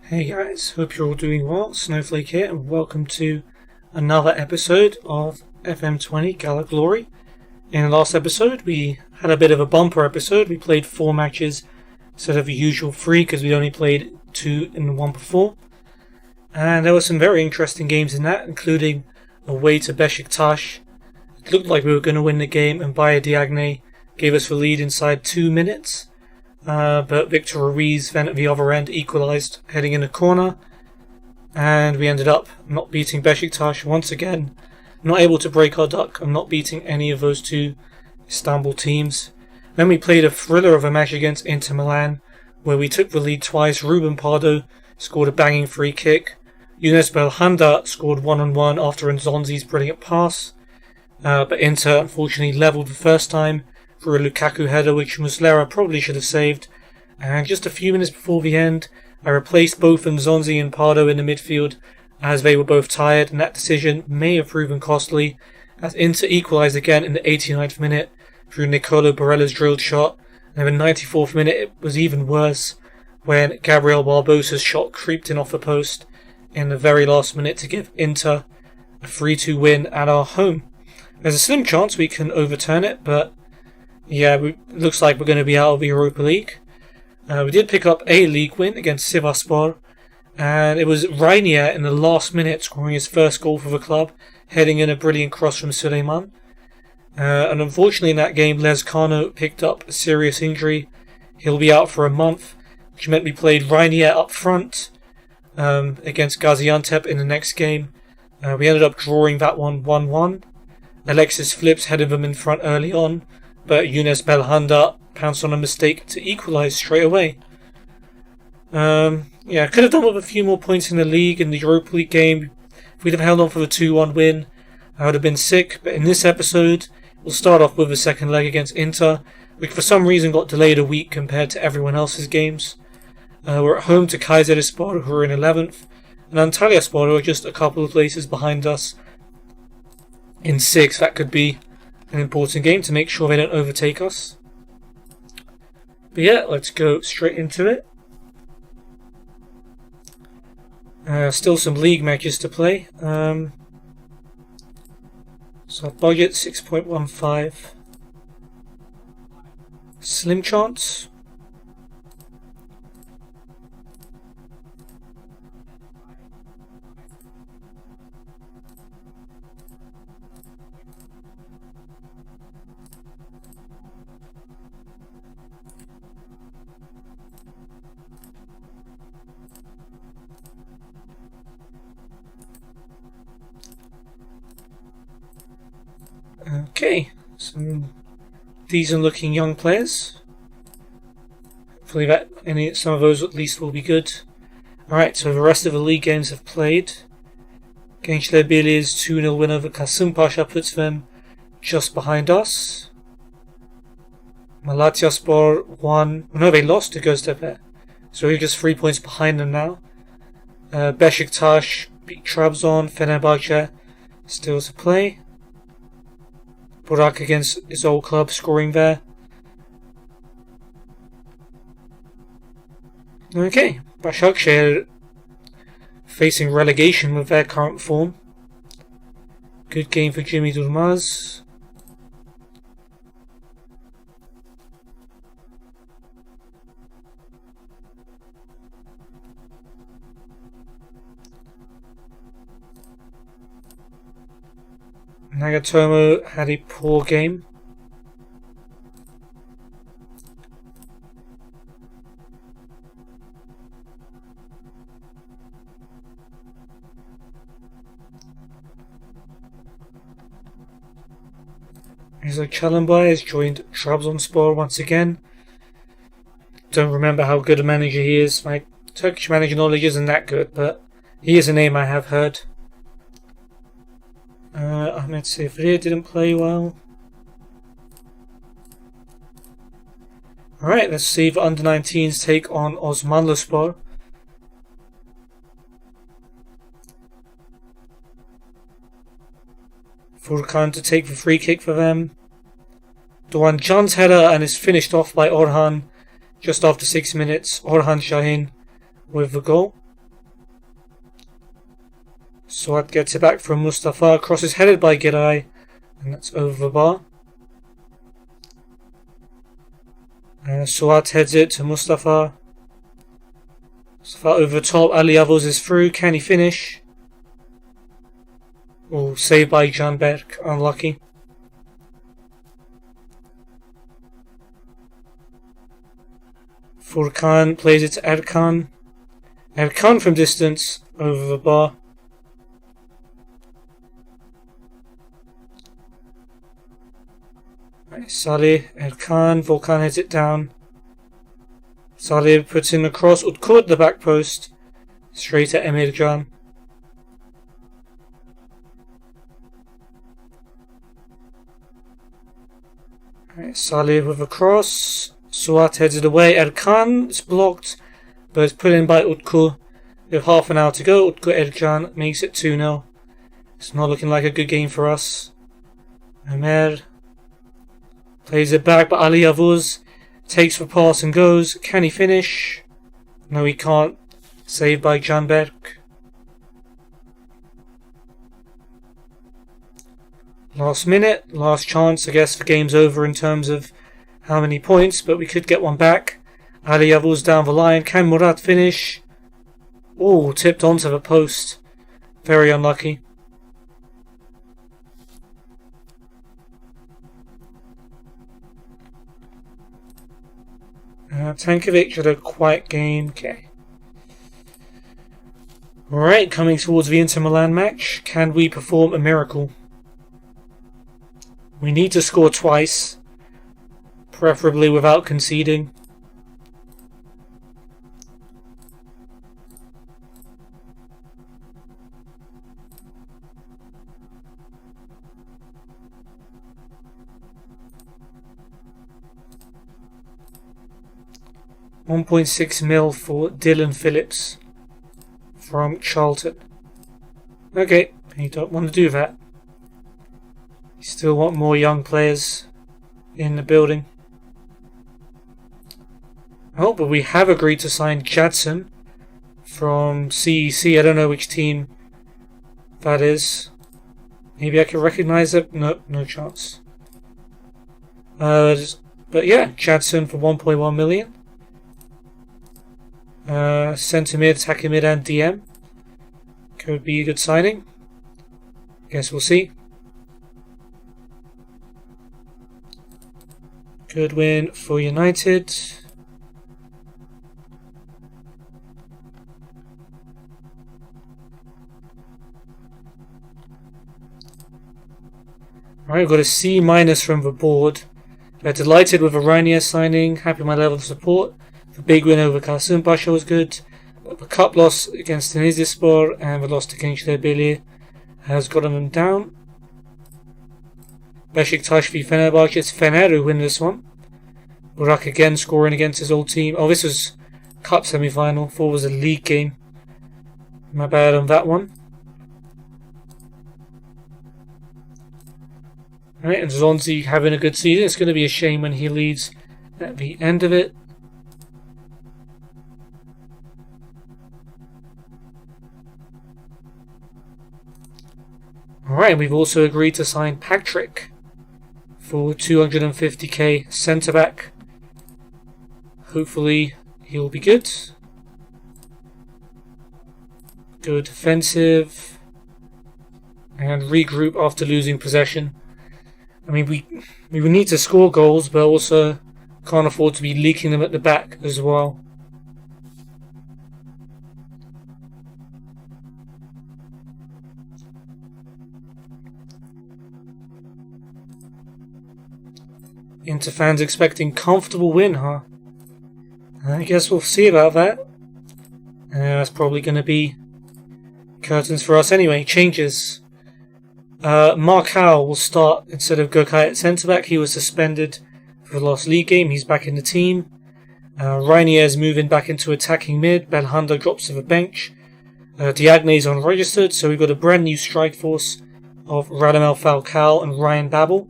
Hey guys, hope you're all doing well. Snowflake here, and welcome to another episode of FM20 Gala Glory. In the last episode, we had a bit of a bumper episode. We played 4 matches instead of the usual 3 because we only played 2 in the one before. And there were some very interesting games in that, including away to Besiktas. It looked like we were going to win the game, and Bayer Diagne gave us the lead inside 2 minutes. But Victor Ruiz then at the other end equalised heading in the corner, and we ended up not beating Besiktas once again, not able to break our duck and not beating any of those 2 Istanbul teams. Then we played a thriller of a match against Inter Milan where we took the lead twice. Ruben Pardo scored a banging free kick. Younes Belhanda scored 1-on-1 after Nzonzi's brilliant pass, but Inter unfortunately levelled the first time through a Lukaku header which Muslera probably should have saved, and just a few minutes before the end I replaced both Nzonzi and Pardo in the midfield as they were both tired, and that decision may have proven costly as Inter equalised again in the 89th minute through Nicolo Barella's drilled shot, and in the 94th minute it was even worse when Gabriel Barbosa's shot creeped in off the post in the very last minute to give Inter a 3-2 win at our home. There's a slim chance we can overturn it, but yeah, it looks like we're going to be out of the Europa League. We did pick up a league win against Sivasspor, and it was Reinier in the last minute scoring his first goal for the club, heading in a brilliant cross from Suleiman. And unfortunately in that game, Lezcano picked up a serious injury. He'll be out for a month, which meant we played Reinier up front against Gaziantep in the next game. We ended up drawing that one 1-1. Alexis Flips headed them in front early on, but Younes Belhanda pounced on a mistake to equalise straight away. Could have done with a few more points in the league. In the Europa League game, if we'd have held on for the 2-1 win, I would have been sick. But in this episode, we'll start off with the second leg against Inter, which for some reason got delayed a week compared to everyone else's games. We're at home to Kayserispor, who are in 11th, and Antalyaspor, who are just a couple of places behind us in 6th. That could be an important game to make sure they don't overtake us. But yeah, let's go straight into it. Still some league matches to play. So our budget 6.15. Slim chance. Okay, some decent looking young players. Hopefully some of those at least will be good. Alright, so the rest of the league games have played. Gençlerbirliği's 2-0 win over Kasımpaşa puts them just behind us. Malatyaspor won. No, they lost to Göztepe, so we're just 3 points behind them now. Besiktas beat Trabzon. Fenerbahçe still to play. Burak against his old club scoring there. Okay, Başakşehir facing relegation with their current form. Good game for Jimmy Durmaz. Nagatomo had a poor game. Rizal Çalınbay has joined Trabzonspor once again. Don't remember how good a manager he is. My Turkish manager knowledge isn't that good, but he is a name I have heard. Ahmet Sefri didn't play well. Alright, let's see if under-19s take on Osmanlıspor. Furkan to take the free kick for them. Doğan Can's header and is finished off by Orhan just after 6 minutes. Orhan Şahin with the goal. Suat gets it back from Mustafa. Cross is headed by Giray. And that's over the bar. Suat heads it to Mustafa. Mustafa over the top. Ali Yavuz is through. Can he finish? Oh, saved by Canberk. Unlucky. Furkan plays it to Erkan. Erkan from distance over the bar. Salih, Erkan, Volkan heads it down. Salih puts in the cross. Utku at the back post. Straight at Emircan. Salih with a cross. Suat heads it away. Erkan is blocked, but it's put in by Utku. With half an hour to go, Utku Erkan makes it 2-0. It's not looking like a good game for us. Ömer plays it back, but Ali Yavuz takes the pass and goes. Can he finish? No, he can't. Saved by Canberk. Last minute, last chance. I guess the game's over in terms of how many points, but we could get one back. Ali Yavuz down the line. Can Murat finish? Oh, tipped onto the post. Very unlucky. Tankovic had a quiet game. Okay. Alright, coming towards the Inter Milan match. Can we perform a miracle? We need to score twice. Preferably without conceding. £1.6 mil for Dylan Phillips from Charlton. Okay, you don't want to do that. You still want more young players in the building. Oh, but we have agreed to sign Jadson from CEC. I don't know which team that is. Maybe I can recognise it. No, no chance. But yeah, Jadson for 1.1 million. Centre mid, attacking mid and DM. Could be a good signing. Guess we'll see. Good win for United. Alright, we've got a C- from the board. We're delighted with a Reinier signing. Happy with my level of support. The big win over Kasım Pasha was good. But the cup loss against Denizlispor and the loss to Gençler Birliği has gotten them down. Beşiktaş v Fenerbahçe. It's Fener who win this one. Burak again scoring against his old team. Oh, this was cup semi-final. Thought it was a league game. My bad on that one. Alright, and Zonzi having a good season. It's going to be a shame when he leaves at the end of it. Alright, we've also agreed to sign Patrick for 250k centre back. Hopefully he'll be good. Good defensive. And regroup after losing possession. I mean, we would need to score goals, but also can't afford to be leaking them at the back as well. Inter fans expecting comfortable win, huh? I guess we'll see about that. That's probably going to be curtains for us anyway. Changes. Mark Howe will start instead of Gökay at centre-back. He was suspended for the last league game. He's back in the team. Reinier is moving back into attacking mid. Belhanda drops to the bench. Diagne is unregistered, so we've got a brand new strike force of Radamel Falcao and Ryan Babel.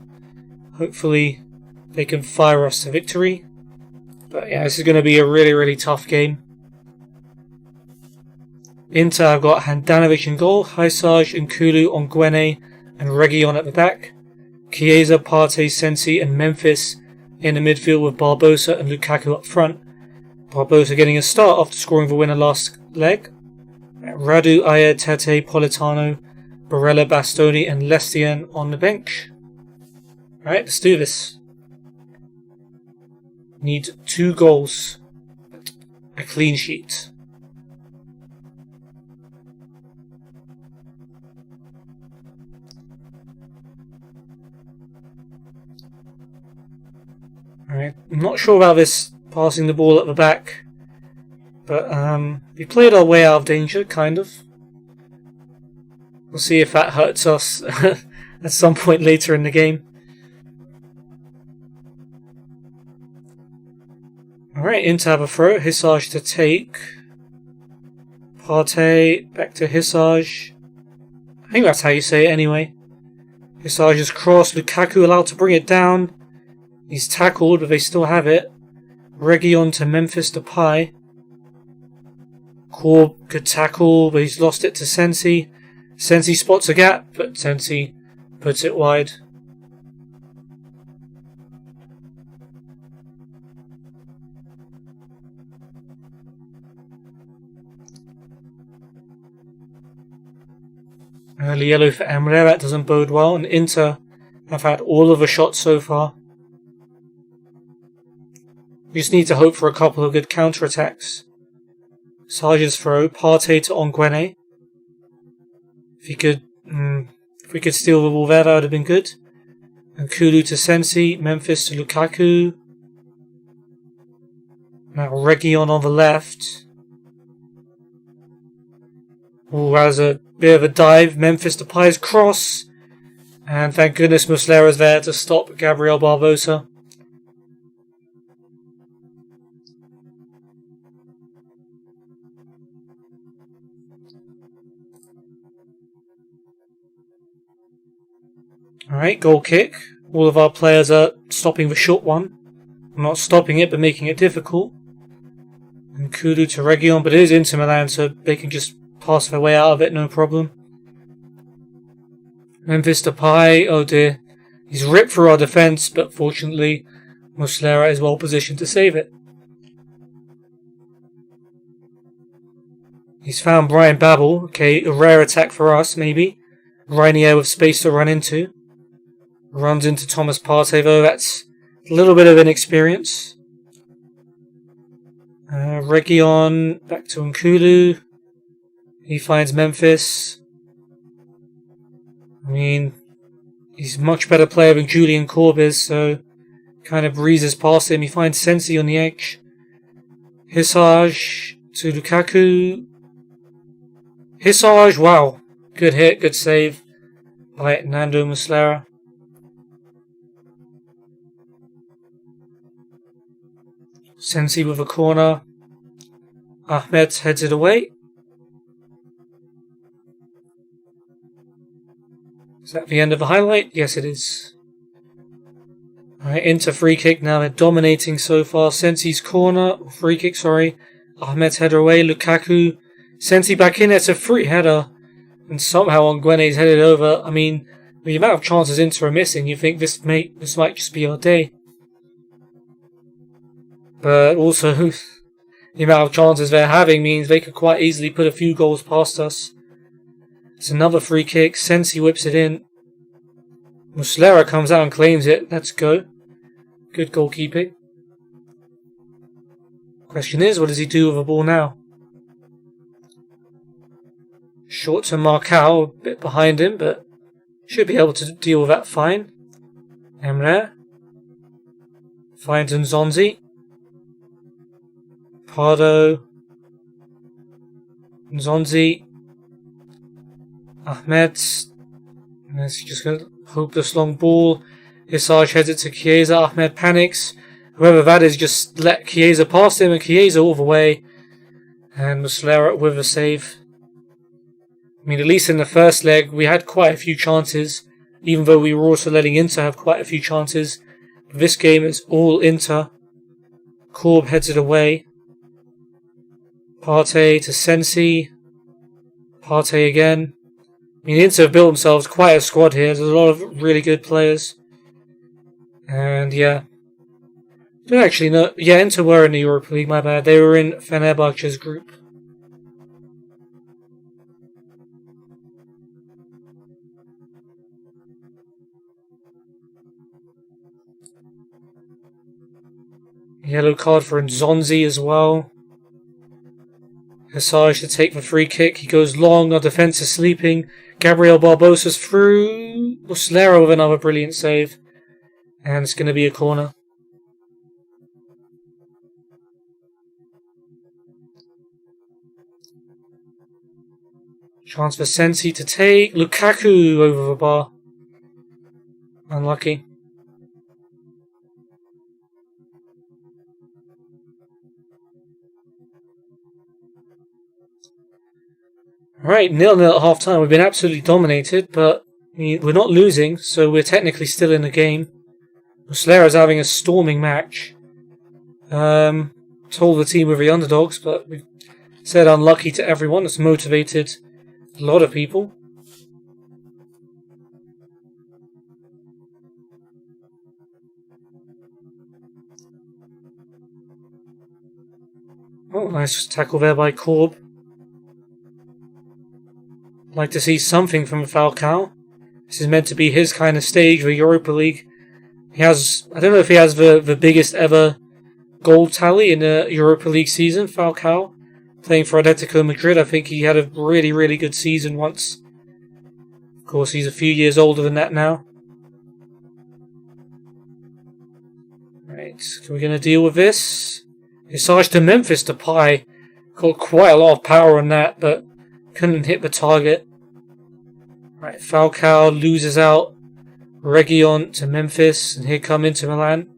Hopefully they can fire us to victory. But yeah, this is going to be a really, really tough game. Inter have got Handanovic in goal, Haisaj, Nkulu, Ongwene and Reguilon at the back. Chiesa, Partey, Sensi and Memphis in the midfield with Barbosa and Lukaku up front. Barbosa getting a start after scoring the winner last leg. Radu, Ayer, Tete, Politano, Barella, Bastoni and Lestian on the bench. Alright, let's do this. Need 2 goals. A clean sheet. Alright, I'm not sure about this passing the ball at the back, but we played our way out of danger, kind of. We'll see if that hurts us at some point later in the game. Alright, Inter have a throw, Hisage to take. Partey, back to Hisage. I think that's how you say it anyway. Hisage's cross, Lukaku allowed to bring it down. He's tackled, but they still have it. Reguilon to Memphis Depay. Korb could tackle, but he's lost it to Sensi. Sensi spots a gap, but Sensi puts it wide. Early yellow for Emre, that doesn't bode well, and Inter have had all of the shots so far. We just need to hope for a couple of good counter-attacks. Sage's throw, Partey to Ongwene. If we could steal the ball there, that would have been good. And Kulu to Sensi, Memphis to Lukaku. Now Reguilon on the left. Oh, that was a bit of a dive. Memphis Depay's cross. And thank goodness Muslera's there to stop Gabriel Barbosa. Alright, goal kick. All of our players are stopping the short one. Not stopping it, but making it difficult. And Kudu to Reguilon, but it is Inter Milan, so they can just pass their way out of it, no problem. Memphis Depay, oh dear. He's ripped through our defence, but fortunately, Muslera is well positioned to save it. He's found Brian Babel. Okay, a rare attack for us, maybe. Reinier with space to run into. Runs into Thomas Partey, though. That's a little bit of inexperience. Reguilon back to Nkulu. He finds Memphis. I mean, he's a much better player than Julian Korb is, so kind of breezes past him. He finds Sensi on the edge. Hisage to Lukaku. Hisage, wow. Good hit, good save by Nando Muslera. Sensi with a corner. Ahmed heads it away. Is that the end of the highlight? Yes, it is. Alright, Inter free kick now. They're dominating so far. Sensi's corner. Free kick, sorry. Ahmed's header away. Lukaku. Sensi back in. It's a free header. And somehow Ongwene's headed over. I mean, the amount of chances Inter are missing, you think this might just be our day. But also, the amount of chances they're having means they could quite easily put a few goals past us. It's another free kick. Sensi whips it in. Muslera comes out and claims it. Let's go. Good goalkeeping. Question is, what does he do with the ball now? Short to Marcao, a bit behind him, but should be able to deal with that fine. Emre finds Nzonzi. Pardo. Nzonzi. Ahmed. He's just going to hope this long ball. Hisage heads it to Chiesa. Ahmed panics. Whoever that is just let Chiesa past him, and Chiesa all the way. And Muslera with a save. I mean, at least in the first leg, we had quite a few chances, even though we were also letting Inter have quite a few chances. But this game is all Inter. Korb heads it away. Partey to Sensi. Partey again. I mean, Inter have built themselves quite a squad here. There's a lot of really good players. And yeah. Don't actually know. Yeah, Inter were in the Europa League, my bad. They were in Fenerbahce's group. Yellow card for Nzonzi as well. Hassage to take the free kick. He goes long. Our defence is sleeping. Gabriel Barbosa's through. Muslera with another brilliant save. And it's going to be a corner. Chance for Sensi to take. Lukaku over the bar. Unlucky. Alright, 0-0 at half time. We've been absolutely dominated, but we're not losing, so we're technically still in the game. Muslera's having a storming match. Told the team we're the underdogs, but we've said unlucky to everyone. It's motivated a lot of people. Oh, nice tackle there by Korb. Like to see something from Falcao. This is meant to be his kind of stage, the Europa League. He has, I don't know if he has the biggest ever goal tally in a Europa League season, Falcao. Playing for Atletico Madrid, I think he had a really, really good season once. Of course, he's a few years older than that now. Right, are we going to deal with this? Hassage to Memphis Depay. Got quite a lot of power on that, but couldn't hit the target. Right, Falcao loses out. Reguilon to Memphis, and here come Inter Milan.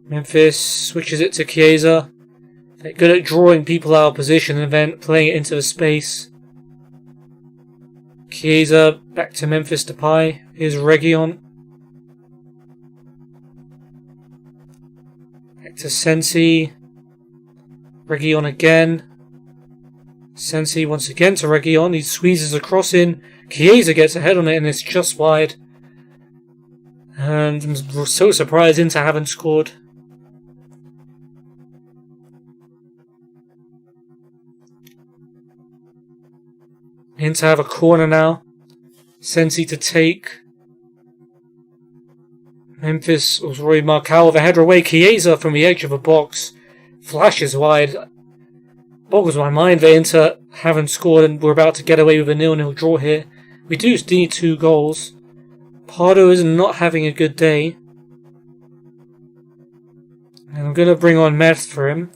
Memphis switches it to Chiesa. They're good at drawing people out of position and then playing it into the space. Chiesa back to Memphis Depay. Here's Reguilon. Back to Sensi. Reguilon again. Sensi once again to Reguilon. He squeezes a cross in. Chiesa gets a head on it and it's just wide. And I'm so surprised Inter haven't scored. Inter have a corner now. Sensi to take. Memphis was Roy Marcal with a header away. Chiesa from the edge of a box. Flashes wide. Boggles my mind that Inter haven't scored and we're about to get away with a 0-0 draw here. We do need 2 goals. Pardo is not having a good day. And I'm going to bring on Merth for him.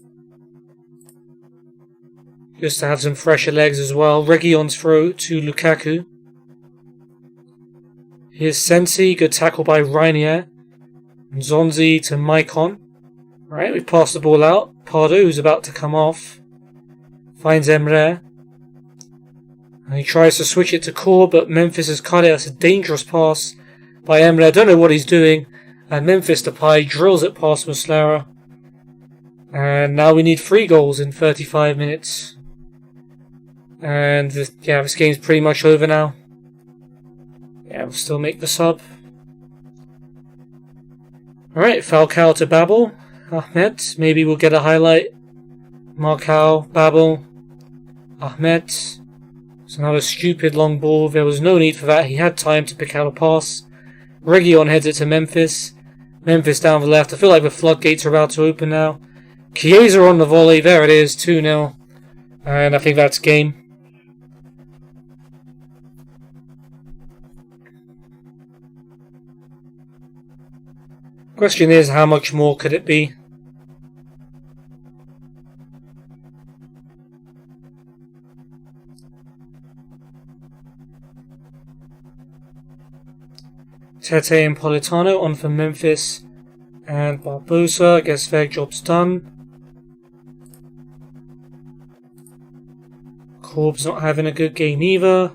Just to have some fresher legs as well. Reguilon's throw to Lukaku. Here's Sensi. Good tackle by Reinier. Nzonzi to Maicon. Alright, we pass the ball out. Pardo, who's about to come off, finds Emre. And he tries to switch it to Core, but Memphis has cut it. That's a dangerous pass by Emre. I don't know what he's doing. And Memphis Depay drills it past Muslera. And now we need 3 goals in 35 minutes. And this game's pretty much over now. Yeah, we'll still make the sub. Alright, Falcao to Babel. Ahmed, maybe we'll get a highlight. Marcao, Babel, Ahmed. It's another stupid long ball. There was no need for that. He had time to pick out a pass. Reguilon heads it to Memphis. Memphis down the left. I feel like the floodgates are about to open now. Chiesa on the volley. There it is, 2-0. And I think that's game. Question is, how much more could it be? Tete and Politano on for Memphis and Barbosa. I guess their job's done. Corb's not having a good game either.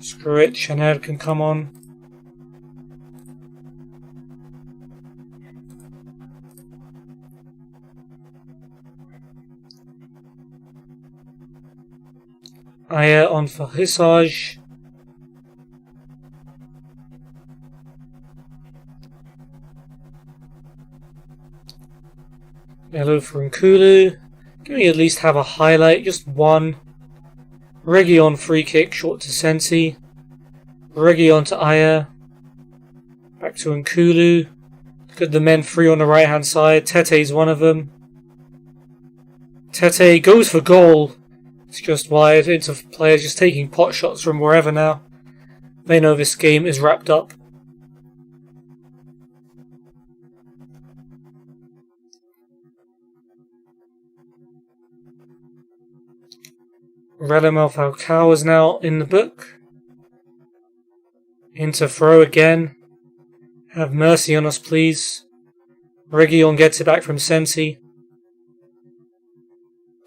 Screw it, Chanel can come on. Aya on for Hisage. Yellow for Nkulu. Can we at least have a highlight? Just one. Region free kick, short to Sensi. Region to Aya. Back to Nkulu. Look at the men free on the right hand side. Tete's one of them. Tete goes for goal. It's just wide. Into players just taking pot shots from wherever now. They know this game is wrapped up. Radamel Falcao is now in the book. Into throw again. Have mercy on us, please. Region gets it back from Sensi.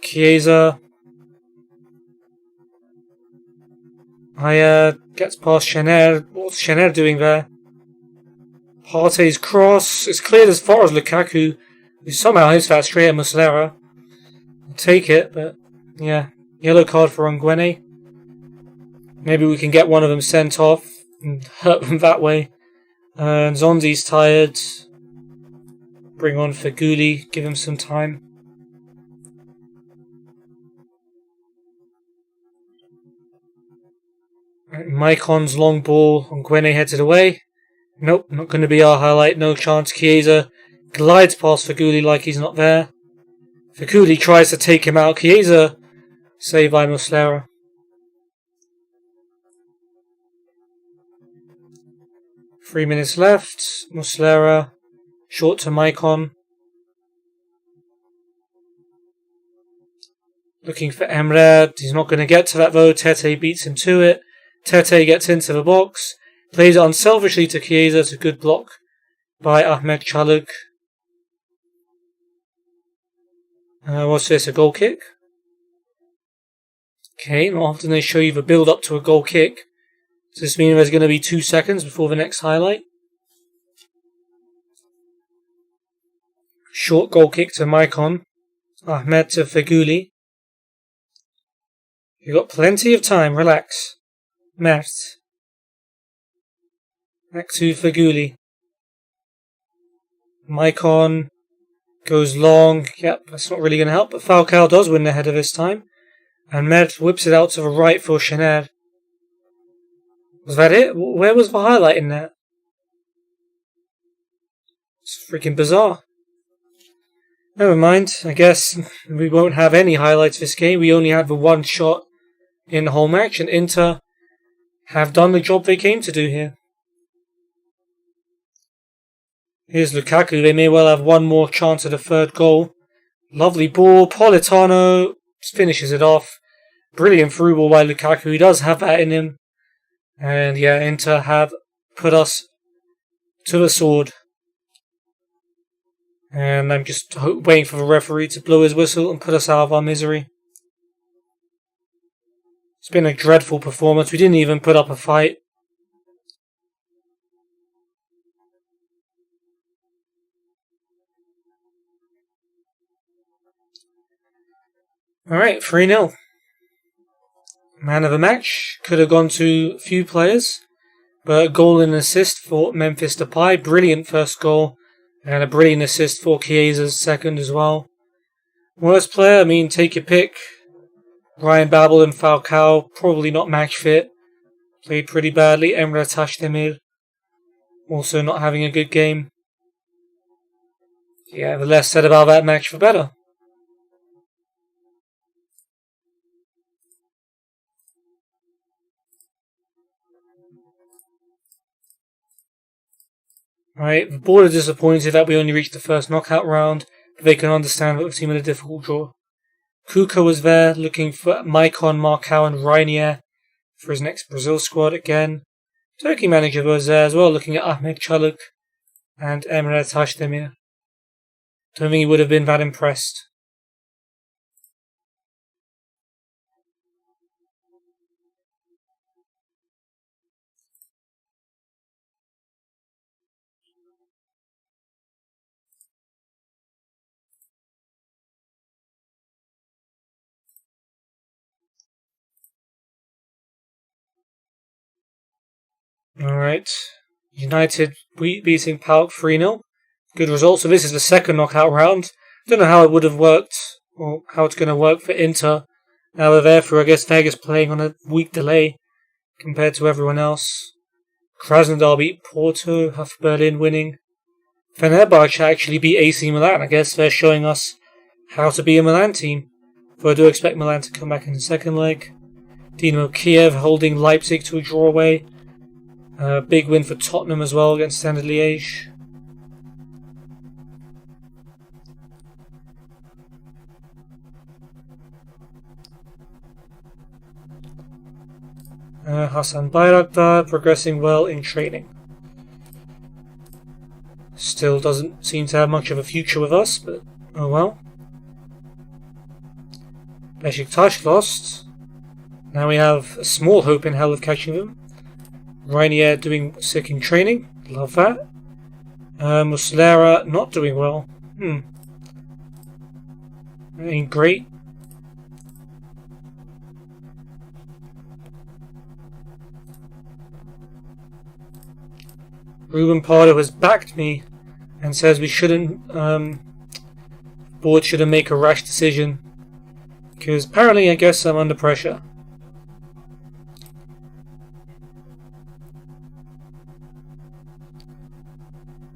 Chiesa. Aya gets past Reinier. What's Reinier doing there? Partey's cross. It's cleared as far as Lukaku, who somehow hits that straight at Muslera. I'll take it, but yeah. Yellow card for Nguene. Maybe we can get one of them sent off and hurt them that way. And Zonzi's tired. Bring on Feghouli. Give him some time. Maicon's long ball. Nguene heads it away. Nope, not going to be our highlight. No chance. Chiesa glides past Feghouli like he's not there. Feghouli tries to take him out. Chiesa saved by Muslera. 3 minutes left. Muslera short to Maicon. Looking for Emre. He's not going to get to that though. Tete beats him to it. Tete gets into the box. Plays it unselfishly to Chiesa. It's a good block by Ahmed Çalık. What's this? A goal kick? Okay, not often they show you the build up to a goal kick. Does this mean there's going to be 2 seconds before the next highlight? Short goal kick to Maicon. Ahmed to Feghouli. You've got plenty of time, relax. Mert. Back to Feghouli. Maicon goes long. Yep, that's not really going to help, but Falcao does win the header this time. And Mert whips it out to the right for Reinier. Was that it? Where was the highlight in that? It's freaking bizarre. Never mind, I guess we won't have any highlights this game. We only had the one shot in the whole match, and Inter have done the job they came to do here. Here's Lukaku. They may well have one more chance at a third goal. Lovely ball. Politano finishes it off. Brilliant through ball by Lukaku. He does have that in him. And yeah, Inter have put us to the sword. And I'm just waiting for the referee to blow his whistle and put us out of our misery. It's been a dreadful performance. We didn't even put up a fight. Alright, 3-0. Man of the match. Could have gone to a few players. But a goal and an assist for Memphis Depay. Brilliant first goal. And a brilliant assist for Chiesa's second as well. Worst player, I mean, take your pick. Ryan Babel and Falcao, probably not match fit. Played pretty badly. Emre Tashdemir, also not having a good game. Yeah, the less said about that match, the better. Right, the board are disappointed that we only reached the first knockout round, but they can understand that we've seen a difficult draw. Kuka was there, looking for Maicon, Marcao and Reinier for his next Brazil squad again. Turkey manager was there as well, looking at Ahmed Çalık and Emre Tashdemir. Don't think he would have been that impressed. Alright. United beating PAOK 3-0. Good result. So this is the second knockout round. Don't know how it would have worked, or how it's going to work for Inter. Now they're there for, I guess, Vegas playing on a week delay compared to everyone else. Krasnodar beat Porto, Hertha Berlin winning. Fenerbahce actually beat AC Milan. I guess they're showing us how to be a Milan team. But I do expect Milan to come back in the second leg. Dinamo Kiev holding Leipzig to a draw away. Big win for Tottenham as well against Standard Liège. Hasan Bayraktar progressing well in training. Still doesn't seem to have much of a future with us, but oh well. Beşiktaş lost. Now we have a small hope in hell of catching them. Reinier doing sick in training. Love that. Muslera not doing well. Ain't great. Ruben Pardo has backed me and says we shouldn't, board shouldn't make a rash decision. Because apparently I guess I'm under pressure.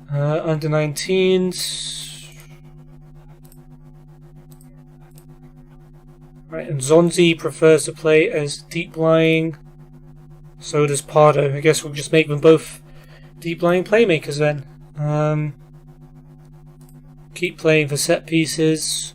Under 19s. Right, and Zonzi prefers to play as deep lying. So does Pardo. I guess we'll just make them both deep lying playmakers then. Keep playing for set pieces.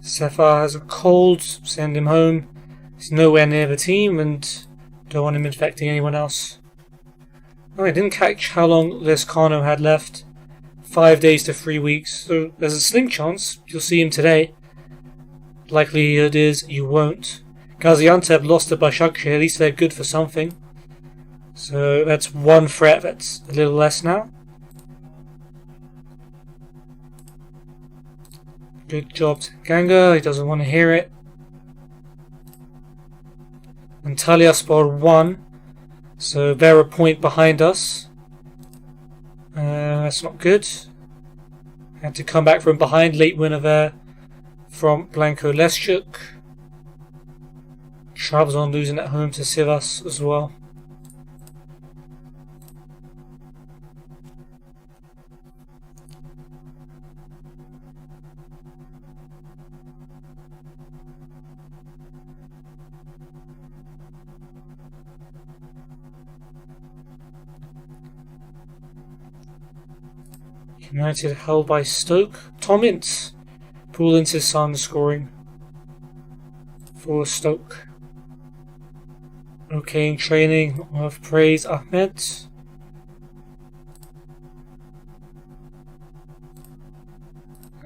Sefa has a cold, send him home. He's nowhere near the team and don't want him infecting anyone else. Oh, I didn't catch how long Lescano had left. 5 days to 3 weeks, so there's a slim chance you'll see him today. Likelihood is you won't. Gaziantep lost to Başakşehir, at least they're good for something. So that's one threat, that's a little less now. Good job to Ganga, he doesn't want to hear it. Antalyaspor won, so they're a point behind us. That's not good. Had to come back from behind, late winner there from Blanco Leszczuk. Trabzon losing at home to Sivas as well. United held by Stoke. Tom Ince. Paul Ince's son scoring for Stoke. Okay in training, of praise Ahmed.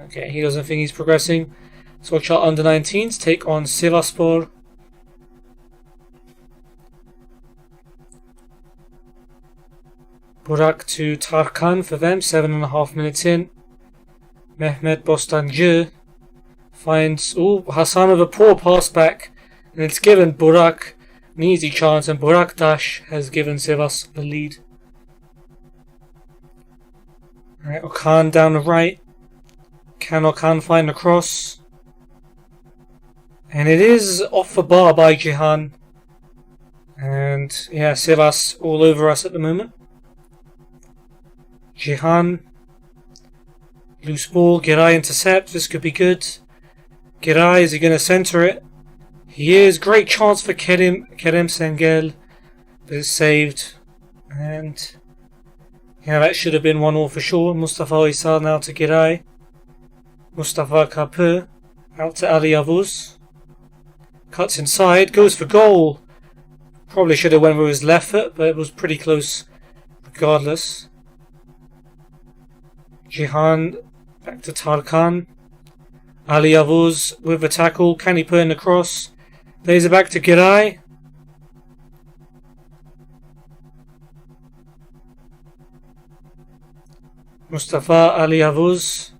Okay, he doesn't think he's progressing. So watch our under 19s take on Sivasspor. Burak to Tarkan for them, 7.5 minutes in. Mehmet Bostancı finds Hassan with a poor pass back, and it's given Burak an easy chance, and Burak Dash has given Sivas the lead. Alright, Okan down the right. Can Okan find the cross? And it is off the bar by Cihan. And yeah, Sivas all over us at the moment. Cihan. Loose ball, Giray intercept, this could be good. Giray, is he going to centre it? He is, great chance for Kerem Sengel, but it's saved. And yeah, that should have been 1-1 for sure. Mustafa Oysal now to Giray. Mustafa Kapı out to Ali Yavuz. Cuts inside, goes for goal. Probably should have went with his left foot, but it was pretty close regardless. Cihan back to Tarkan. Ali Yavuz with the tackle. Can he put in the cross? Plays it back to Giray. Mustafa Ali Avuz.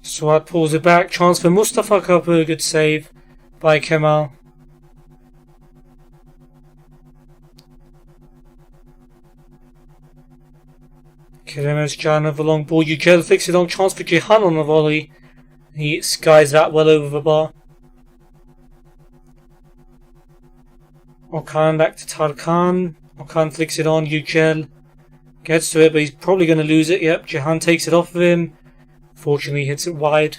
Swat pulls it back. Chance for Mustafa Kapı. Good save by Kemal. Kerem Özcan over long ball. Yücel flicks it on. Chance for Cihan on the volley. He skies that well over the bar. Okan back to Tarkan. Okan flicks it on. Yücel gets to it, but he's probably going to lose it. Yep, Cihan takes it off of him. Fortunately, hits it wide.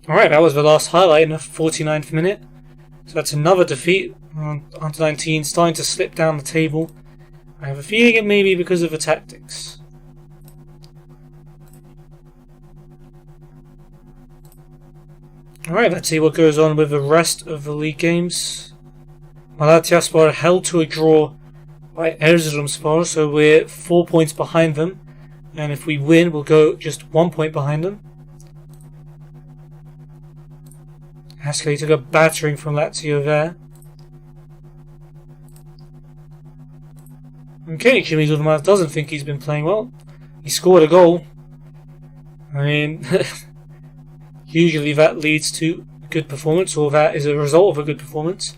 Alright, that was the last highlight in the 49th minute. So that's another defeat. Under 19 starting to slip down the table. I have a feeling it may be because of the tactics. Alright, let's see what goes on with the rest of the league games. Malatyaspor held to a draw by Erzurumspor, so we're 4 points behind them. And if we win, we'll go just 1 point behind them. Ascoli took a battering from Lazio there. Okay, Jimmy Yilmaz doesn't think he's been playing well. He scored a goal. I mean, usually that leads to a good performance, or that is a result of a good performance.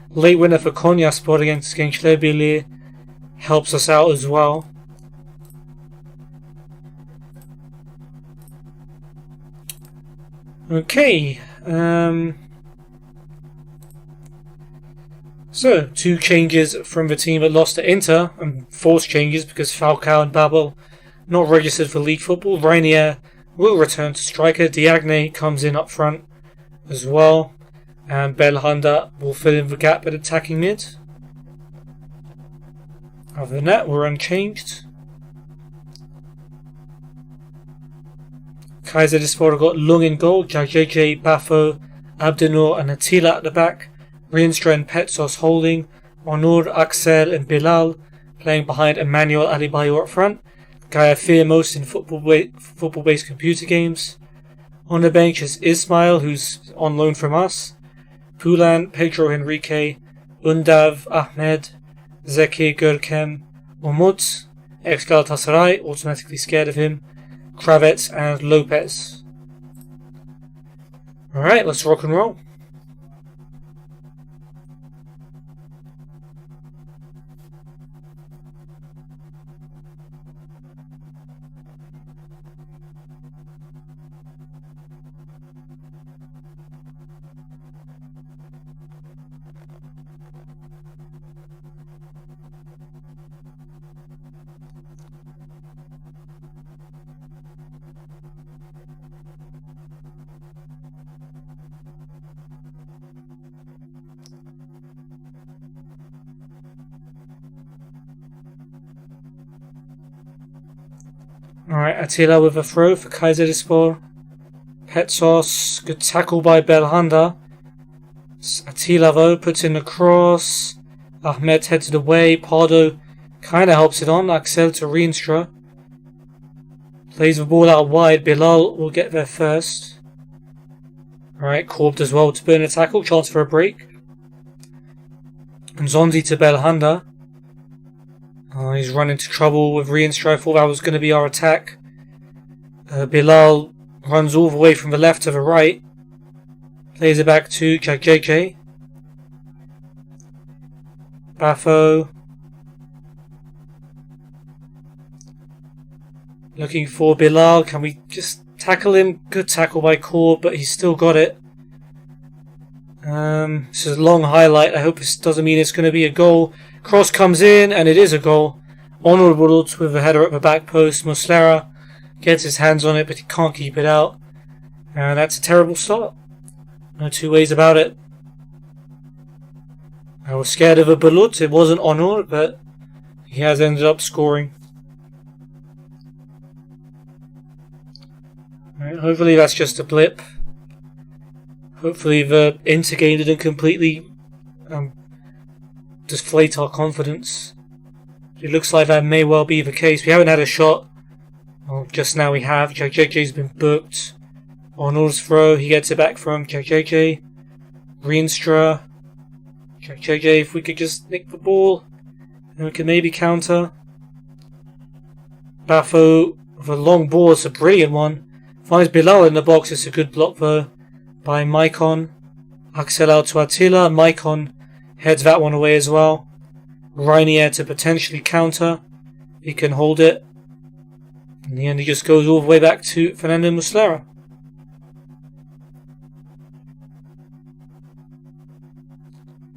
Late winner for Konyaspor against Gençler Birliği helps us out as well. Okay, so 2 changes from the team that lost to Inter, and forced changes because Falcao and Babel not registered for league football. Reinier will return to striker. Diagne comes in up front as well, and Belhanda will fill in the gap at attacking mid. Other than that, we're unchanged. Kayserispor got Lung in goal, JJ, Bafo, Abdenur and Attila at the back. Rienstra and Petsos holding. Onur, Axel and Bilal playing behind Emmanuel Adebayor up front. Guy I fear most in football-based computer games. On the bench is Ismail, who's on loan from us. Pulan, Pedro Henrique, Undav, Ahmed, Zeki, Görkem, Umut, ex-Galatasaray, automatically scared of him, Kravets and Lopez. Alright, let's rock and roll. Alright, Attila with a throw for Kayserispor. Petsos, good tackle by Belhanda. Attila though puts in the cross. Ahmed heads it away. Pardo kind of helps it on. Axel to Rienstra. Plays the ball out wide. Bilal will get there first. Alright, Korb as well to burn a tackle. Chance for a break. And Zonzi to Belhanda. He's run into trouble with Rienstra. I thought that was going to be our attack. Bilal runs all the way from the left to the right. Plays it back to JJ. Bafo. Looking for Bilal. Can we just tackle him? Good tackle by Korb, but he's still got it. This is a long highlight. I hope this doesn't mean it's going to be a goal. Cross comes in, and it is a goal. Onur Bulut with a header at the back post. Muslera gets his hands on it, but he can't keep it out. And that's a terrible start. No two ways about it. I was scared of a Bulut. It wasn't Onur, but he has ended up scoring. Right, hopefully that's just a blip. Hopefully the Inter game didn't completely deflate our confidence. It looks like that may well be the case. We haven't had a shot. Well, just now we have. JJ's been booked. Onur's throw. He gets it back from JJ. Rienstra. Check JJ if we could just nick the ball. And we can maybe counter. Bafo with a long ball, it's a brilliant one. Finds Bilal in the box, it's a good block though by Maicon. Axel out to Attila, Maicon heads that one away as well. Reinier to potentially counter. He can hold it. In the end he just goes all the way back to Fernando Muslera.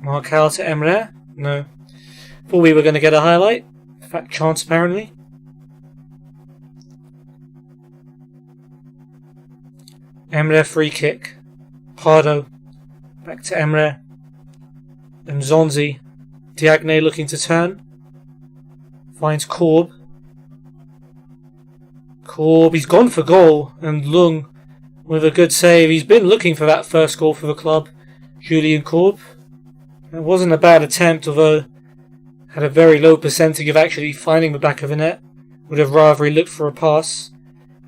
Marcal to Emre. No. Thought we were going to get a highlight. In fact, transparently. Emre free kick. Pardo. Back to Emre. And Zonzi. Diagne looking to turn. Finds Korb. Korb, he's gone for goal. And Lung with a good save. He's been looking for that first goal for the club. Julian Korb. It wasn't a bad attempt, although had a very low percentage of actually finding the back of the net. Would have rather he looked for a pass.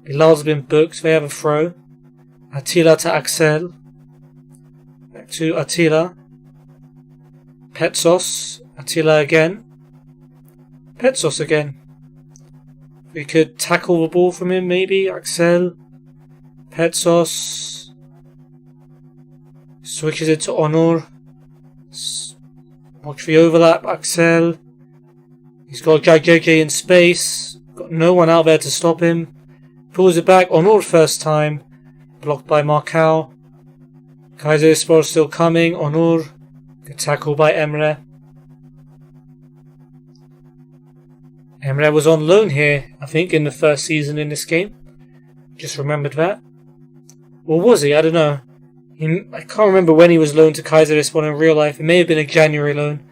Bilal's been booked. They have a throw. Attila to Axel. Back to Attila. Petsos. Attila again. Petsos again. We could tackle the ball from him maybe. Axel. Petsos. Switches it to Onur. Watch the overlap. Axel. He's got JJ in space. Got no one out there to stop him. Pulls it back. Onur first time. Blocked by Marcal. Kayserispor still coming. Onur. Good tackle by Emre. Emre was on loan here, I think, in the first season in this game. Just remembered that. Or was he? I don't know. I can't remember when he was loaned to Kayserispor in real life. It may have been a January loan,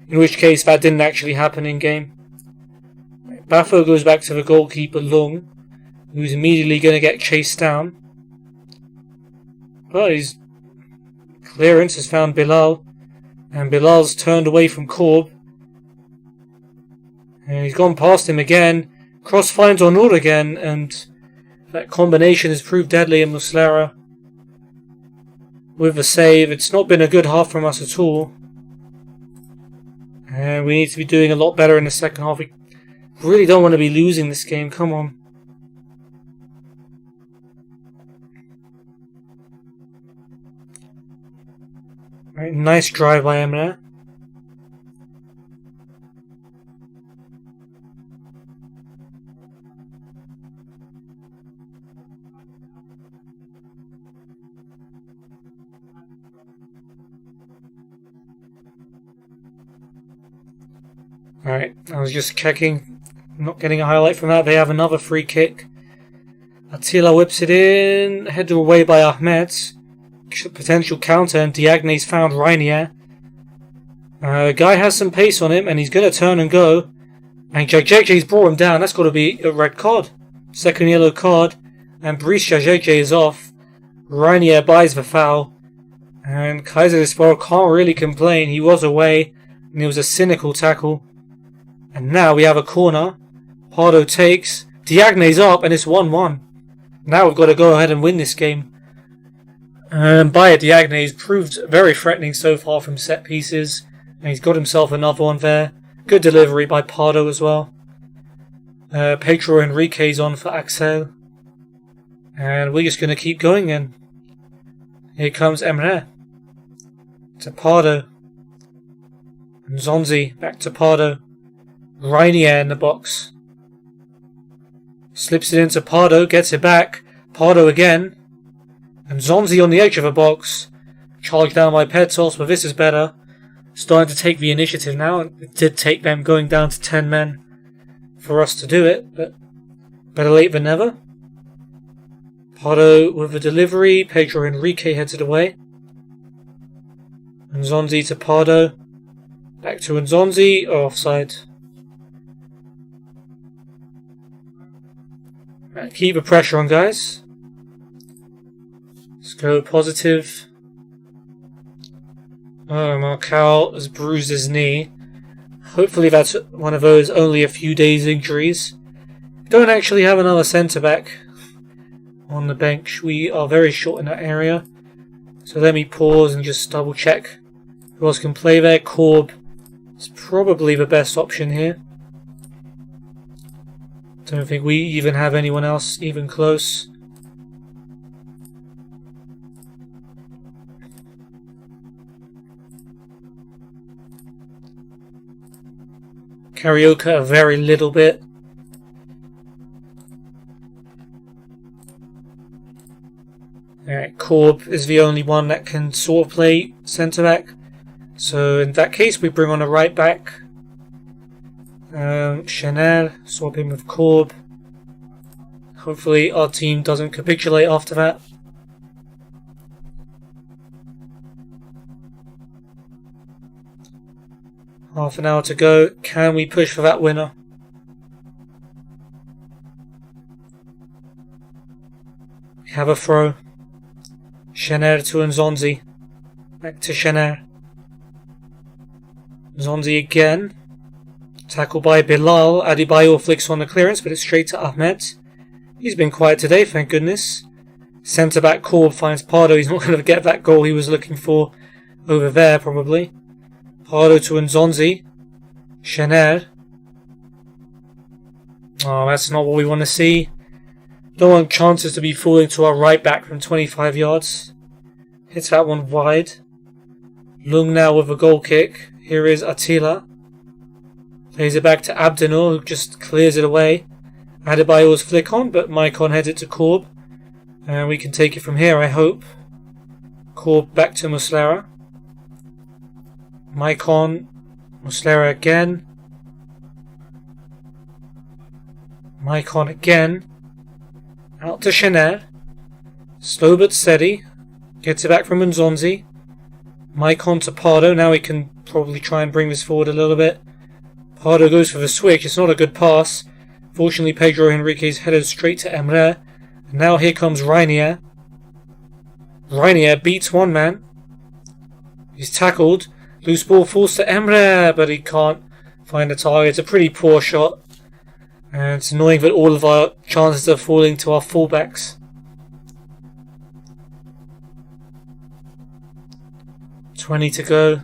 in which case that didn't actually happen in game. Bafo goes back to the goalkeeper Lung, who's immediately going to get chased down. But his clearance has found Bilal, and Bilal's turned away from Korb. And he's gone past him again. Cross finds Onur again, and that combination has proved deadly in Muslera. With a save, it's not been a good half from us at all. And we need to be doing a lot better in the second half. We really don't want to be losing this game, come on. Right, nice drive by Emre. Alright, I was just checking. Not getting a highlight from that. They have another free kick. Attila whips it in. Headed away by Ahmed. Potential counter, and Diagne's found Reinier. The guy has some pace on him, and he's going to turn and go. And JJ's brought him down. That's got to be a red card. Second yellow card. And Brice JJ is off. Reinier buys the foul. And Kayserispor can't really complain. He was away, and it was a cynical tackle. And now we have a corner. Pardo takes. Diagne's up, and it's 1-1. Now we've got to go ahead and win this game. Bayer Diagne has proved very threatening so far from set pieces. And he's got himself another one there. Good delivery by Pardo as well. Pedro Enrique's on for Axel. And we're just going to keep going then. Here comes Emre. To Pardo. And Zonzi back to Pardo. Reinier in the box. Slips it into Pardo, gets it back. Pardo again. And Zonzi on the edge of the box. Charged down by Petsos, but this is better. Starting to take the initiative now. It did take them going down to 10 men for us to do it, but better late than never. Pardo with the delivery. Pedro Enrique heads it away. And Zonzi to Pardo. Back to Nzonzi. Oh, offside. Right, keep the pressure on, guys. Let's go positive. Oh, Marcal has bruised his knee. Hopefully that's one of those only a few days injuries. Don't actually have another centre-back on the bench. We are very short in that area. So let me pause and just double check who Who else can play there? Korb is probably the best option here. Don't think we even have anyone else even close. Karaoke a very little bit. Alright, Korb is the only one that can sort of play centre back. So in that case we bring on a right back. Chanel, swap him with Korb. Hopefully our team doesn't capitulate after that. Half an hour to go. Can we push for that winner? We have a throw. Chanel to Nzonzi. Back to Chanel. Nzonzi again. Tackle by Bilal. Adebayor flicks on the clearance, but it's straight to Ahmed. He's been quiet today, thank goodness. Centre back Korb finds Pardo. He's not going to get that goal he was looking for over there, probably. Pardo to Nzonzi. Chanel. Oh, that's not what we want to see. Don't want chances to be falling to our right back from 25 yards. Hits that one wide. Lung now with a goal kick. Here is Attila. Plays it back to Abdenur, who just clears it away. Adebayor's flick on, but Maicon heads it to Korb. And we can take it from here, I hope. Korb back to Muslera. Maicon. Muslera again. Maicon again. Out to Chanel. Slow but steady. Gets it back from Nzonzi. Maicon to Pardo. Now we can probably try and bring this forward a little bit. Pardo goes for the switch. It's not a good pass. Fortunately, Pedro Henrique's headed straight to Emre. And now here comes Reinier. Reinier beats one man. He's tackled. Loose ball falls to Emre, but he can't find the target. It's a pretty poor shot. And it's annoying that all of our chances are falling to our fullbacks. 20 to go.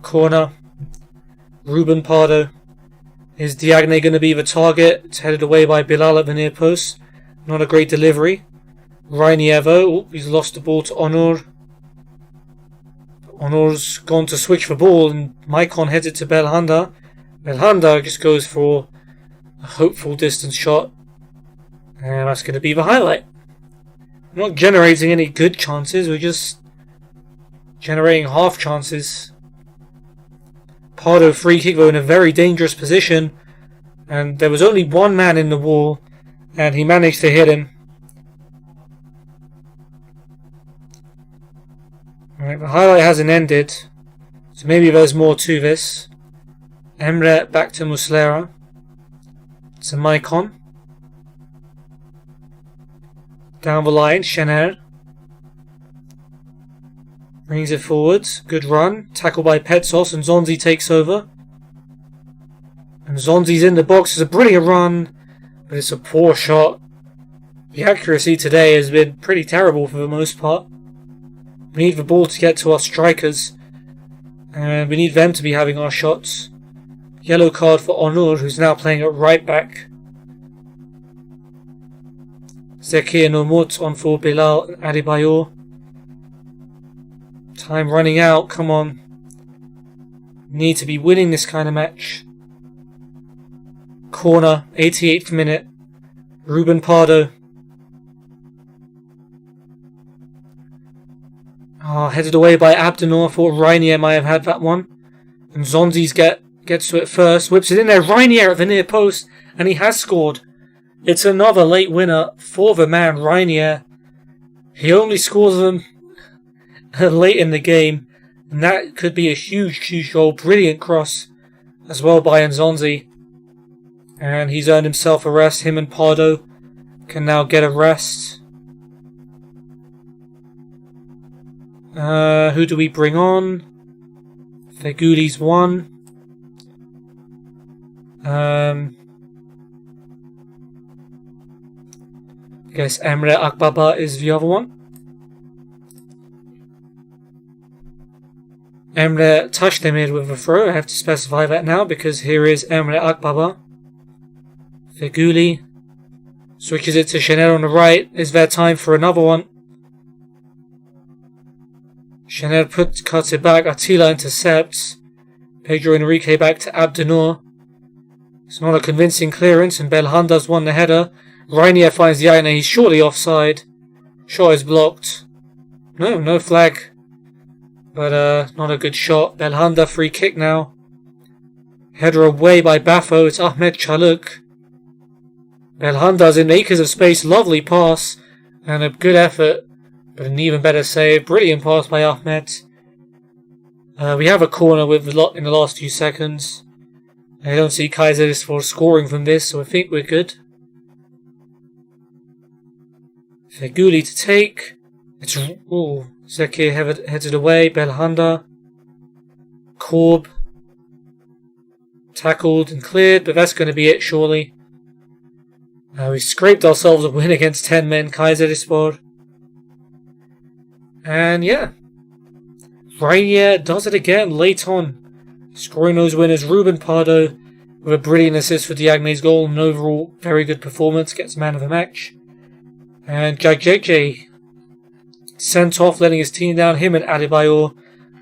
Corner. Ruben Pardo. Is Diagne going to be the target? It's headed away by Bilal at the near post. Not a great delivery. Reinier though. Oh, he's lost the ball to Onur. Onur's gone to switch the ball and Maicon heads it to Belhanda. Belhanda just goes for a hopeful distance shot. And that's going to be the highlight. We're not generating any good chances. We're just generating half chances. Pardo free kick though in a very dangerous position. And there was only one man in the wall. And he managed to hit him. Alright, the highlight hasn't ended. So maybe there's more to this. Emre back to Muslera. To Maicon. Down the line, Chanel. Brings it forward. Good run. Tackle by Petsos and Nzonzi takes over. And Nzonzi's in the box. It's a brilliant run. But it's a poor shot. The accuracy today has been pretty terrible for the most part. We need the ball to get to our strikers. And we need them to be having our shots. Yellow card for Onur, who's now playing at right back. Zeki and Omut on for Bilal and Adebayor. Time running out, come on. Need to be winning this kind of match. Corner, 88th minute. Ruben Pardo. Headed away by Abdenur. Thought Reinier might have had that one. And Zonzi's gets to it first. Whips it in there. Reinier at the near post. And he has scored. It's another late winner for the man, Reinier. He only scores them late in the game. And that could be a huge goal. Brilliant cross as well by Nzonzi. And he's earned himself a rest. Him and Pardo can now get a rest. Who do we bring on? Feguli's one. I guess Emre Akbaba is the other one. Emre Tashdemir with a throw. I have to specify that now because here is Emre Akbaba. Feguli switches it to Chanel on the right. Is there time for another one? Chanel cuts it back. Attila intercepts. Pedro Enrique back to Abdennour. It's not a convincing clearance, and Belhanda's won the header. Reinier finds the eye, and he's shortly offside. Shot is blocked. No flag. But not a good shot. Belhanda free kick now. Header away by Bafo. It's Ahmed Çalık. Belhanda's in acres of space. Lovely pass. And a good effort. But an even better save. Brilliant pass by Ahmed. We have a corner with a lot in the last few seconds. I don't see Kayserispor scoring from this, so I think we're good. Feguli to take. It's Zeki headed away. Belhanda. Korb. Tackled and cleared, but that's going to be it, surely. We scraped ourselves a win against 10 men, Kayserispor. And yeah. Reinier does it again late on. Scoring those winners. Ruben Pardo with a brilliant assist for Diagne's goal. An overall very good performance. Gets man of the match. And Jajeje sent off, letting his team down. Him and Adebayor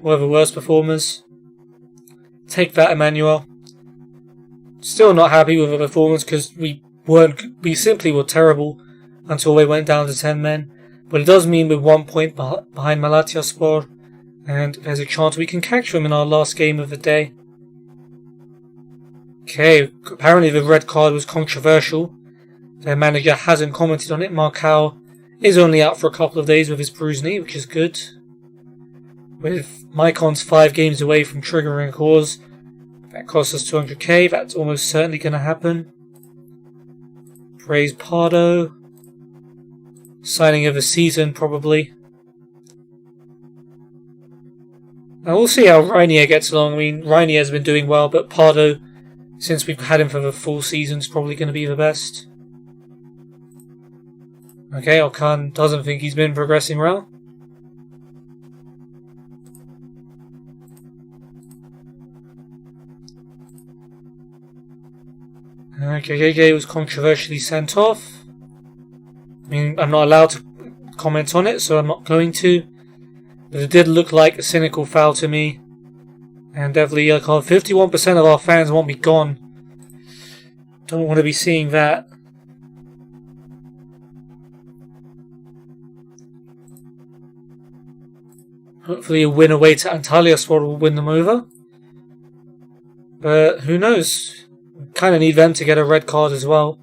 were the worst performers. Take that, Emmanuel. Still not happy with the performance because we simply were terrible until we went down to 10 men. But it does mean we're 1 point behind Malatyaspor, and there's a chance we can catch them in our last game of the day. Okay, apparently the red card was controversial. Their manager hasn't commented on it. Marcao is only out for a couple of days with his bruised knee, which is good. With Mykon's 5 games away from triggering a cause, that costs us 200k. That's almost certainly going to happen. Praise Pardo. Signing of the season, probably. Now we'll see how Reinier gets along. I mean, Reinier has been doing well, but Pardo, since we've had him for the full season, is probably going to be the best. Okay, Okan doesn't think he's been progressing well. JJ was controversially sent off. I mean, I'm not allowed to comment on it, so I'm not going to. But it did look like a cynical foul to me. And definitely, 51% of our fans want me gone. Don't want to be seeing that. Hopefully a win away to Antalyaspor will win them over. But who knows? We kind of need them to get a red card as well.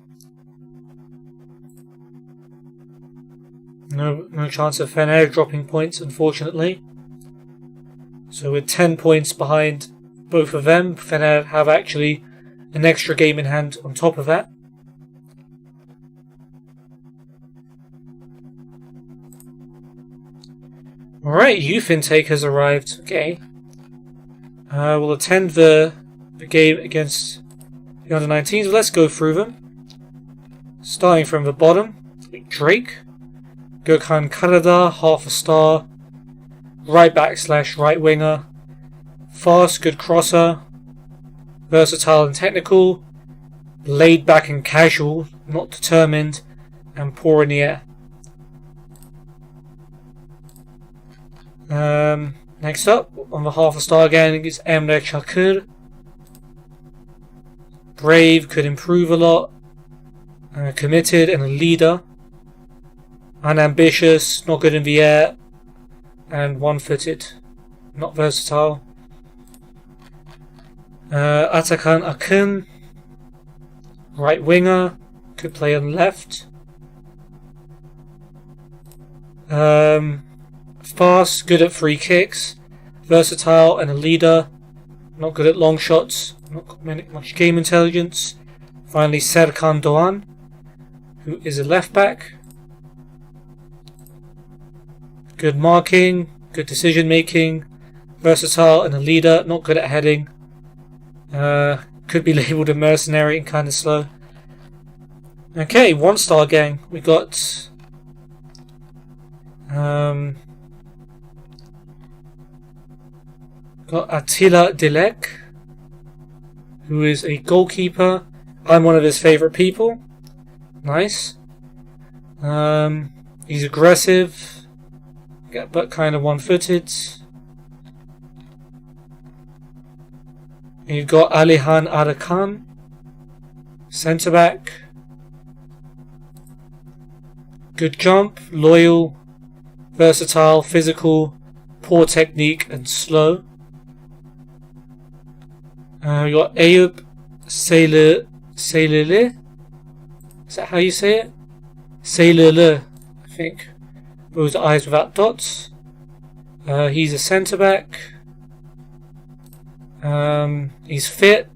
No chance of Fener dropping points, unfortunately. So we're 10 points behind both of them. Fener have actually an extra game in hand on top of that. Alright, youth intake has arrived. Okay. We'll attend the game against the under-19s. Let's go through them. Starting from the bottom. Drake. Gökhan Karadağ, half a star. Right back / right winger. Fast, good crosser. Versatile and technical. Laid back and casual, not determined. And poor in the air. Next up, on the half a star again, is Emre Çakır. Brave, could improve a lot. Committed and a leader. Unambitious, not good in the air. And one-footed, not versatile. Atakan Akın. Right winger, could play on the left. Fast, good at free kicks. Versatile and a leader. Not good at long shots. Not got much game intelligence. Finally, Serkan Doğan, who is a left back. Good marking, good decision making. Versatile and a leader. Not good at heading. Could be labelled a mercenary and kind of slow. Okay, 1-star gang. We got Got Attila Dilek, who is a goalkeeper. I'm one of his favourite people. Nice. He's aggressive, but kind of one-footed. You've got Alihan Arakan, centre-back. Good jump, loyal, versatile, physical, poor technique and slow. We got Ayub Seylele. Is that how you say it? Seylele, I think. Those eyes without dots. He's a centre-back. He's fit,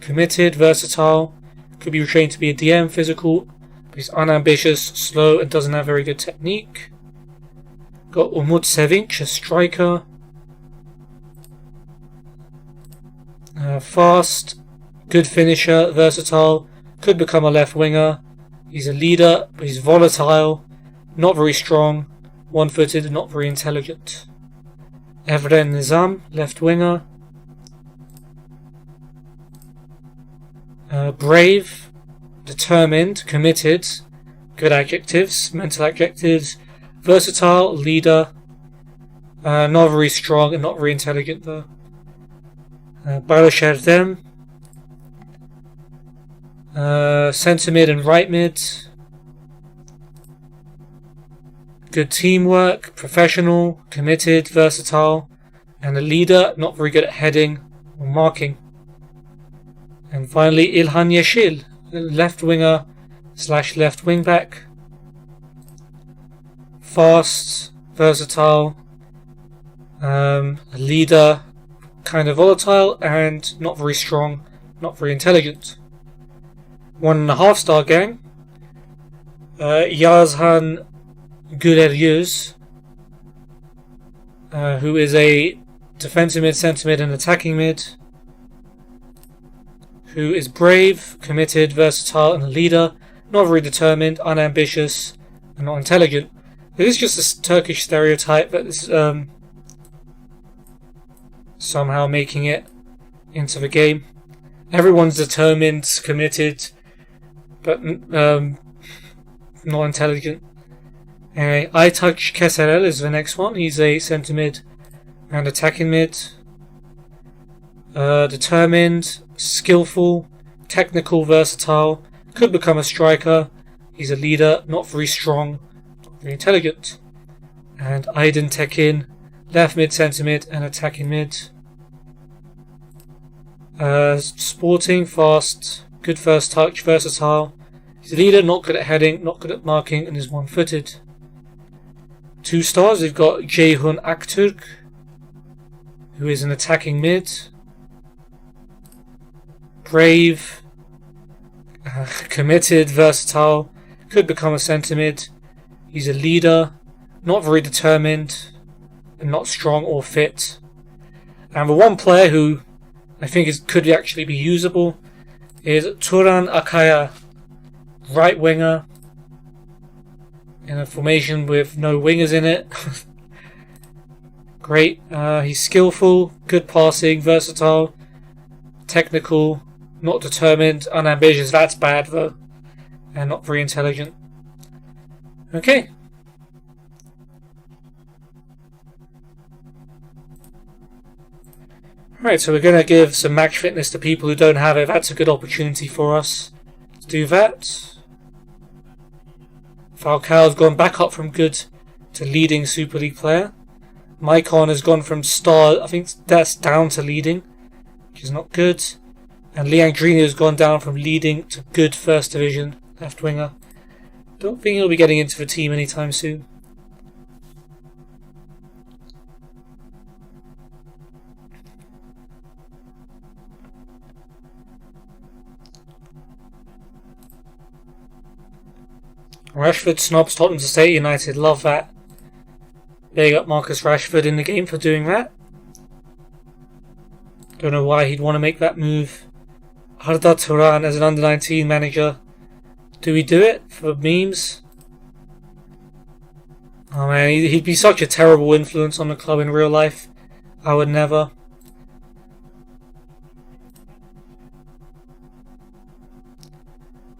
committed, versatile. Could be trained to be a DM, physical. But he's unambitious, slow, and doesn't have very good technique. Got Umut Sevinc, a striker. Fast, good finisher, versatile. Could become a left winger. He's a leader, but he's volatile. Not very strong. One-footed and not very intelligent. Evren Nizam, left winger. Brave, determined, committed, good adjectives, mental adjectives, versatile, leader, not very strong and not very intelligent though. Barashardem, centre mid and right mid, good teamwork, professional, committed, versatile, and a leader, not very good at heading or marking. And finally, Ilhan Yeşil, left winger / left wing back. Fast, versatile, a leader, kind of volatile, and not very strong, not very intelligent. 1.5 star gang. Yazhan Güleryüz, who is a defensive mid, centre mid, and attacking mid. Who is brave, committed, versatile, and a leader, not very determined, unambitious, and not intelligent. It is just a Turkish stereotype that is somehow making it into the game. Everyone's determined, committed, but not intelligent. Anyway, Aytaç Keserel is the next one. He's a centre mid and attacking mid. Determined, skillful, technical, versatile, could become a striker. He's a leader, not very strong, not very intelligent. And Aydin Tekin, left mid, centre mid, and attacking mid. Sporting, fast, good first touch, versatile. He's a leader, not good at heading, not good at marking, and is one-footed. 2 stars, we've got Ceyhun Aktürk, who is an attacking mid. Brave, committed, versatile, could become a centre mid. He's a leader, not very determined, and not strong or fit. And the one player who I think could actually be usable is Turan Akaya, right winger, in a formation with no wingers in it. Great, he's skillful, good passing, versatile, technical, not determined, unambitious, that's bad though, and not very intelligent. Okay. Right, so we're going to give some match fitness to people who don't have it. That's a good opportunity for us to do that. Falcao's gone back up from good to leading Super League player. Maicon has gone from star, I think that's down to leading, which is not good. And Liang Reinier has gone down from leading to good first division left winger. Don't think he'll be getting into the team anytime soon. Rashford snobs Tottenham to stay United. Love that. Big up Marcus Rashford in the game for doing that. Don't know why he'd want to make that move. Arda Turan as an under-19 manager. Do we do it for memes? Oh man, he'd be such a terrible influence on the club in real life. I would never.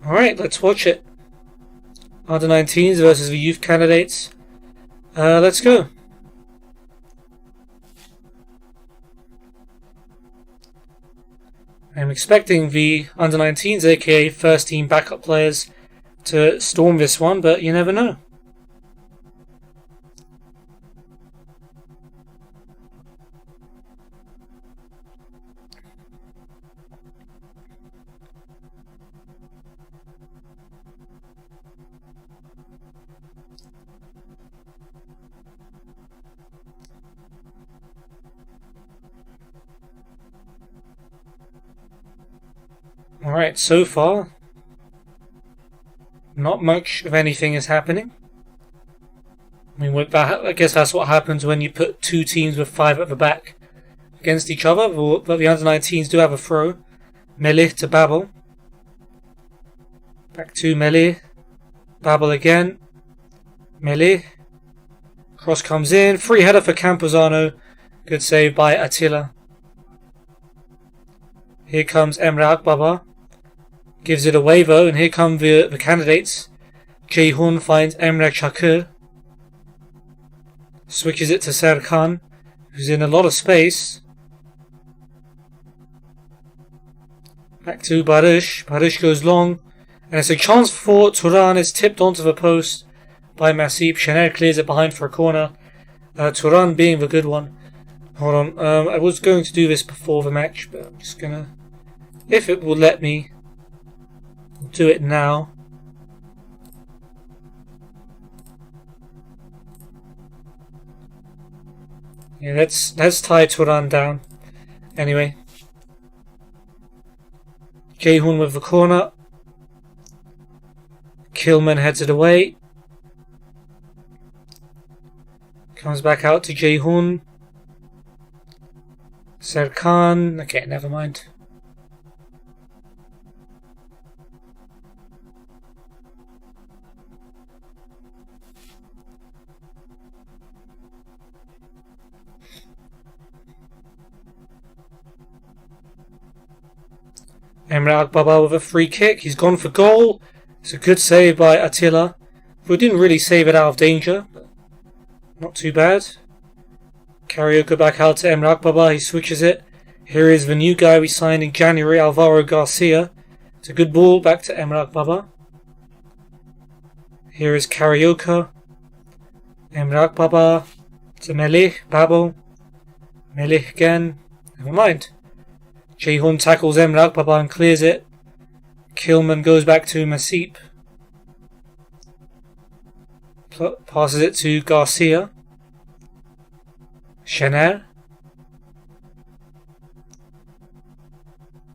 Alright, let's watch it. Under 19s versus the youth candidates. Let's go. I'm expecting the under 19s, aka first team backup players, to storm this one, but you never know. Alright, so far, not much of anything is happening. I mean, I guess that's what happens when you put two teams with 5 at the back against each other, but the under-19s do have a throw. Melih to Babel. Back to Melih. Babel again. Melih. Cross comes in. Free header for Campuzano. Good save by Attila. Here comes Emre Akbaba. Gives it away though, and here come the candidates. Ceyhun finds Emre Çakır. Switches it to Serkan, who's in a lot of space. Back to Barış. Barış goes long, and it's a chance for Turan. It's tipped onto the post by Masip. Şener clears it behind for a corner. Turan being the good one. Hold on, I was going to do this before the match, but I'm just gonna, if it will let me, do it now. Yeah, let's tie Turan down. Anyway, Ceyhun with the corner. Kilman heads it away. Comes back out to Ceyhun. Serkan. Okay, never mind. Emre Akbaba with a free kick. He's gone for goal. It's a good save by Attila. We didn't really save it out of danger, but not too bad. Carioca back out to Emre Akbaba. He switches it. Here is the new guy we signed in January, Alvaro Garcia. It's a good ball back to Emre Akbaba. Here is Carioca. Emre Akbaba to Melih. Babel. Melih again. Never mind. Ceyhun tackles Emre Akbaba and clears it. Kilman goes back to Masip. Passes it to Garcia. Şener.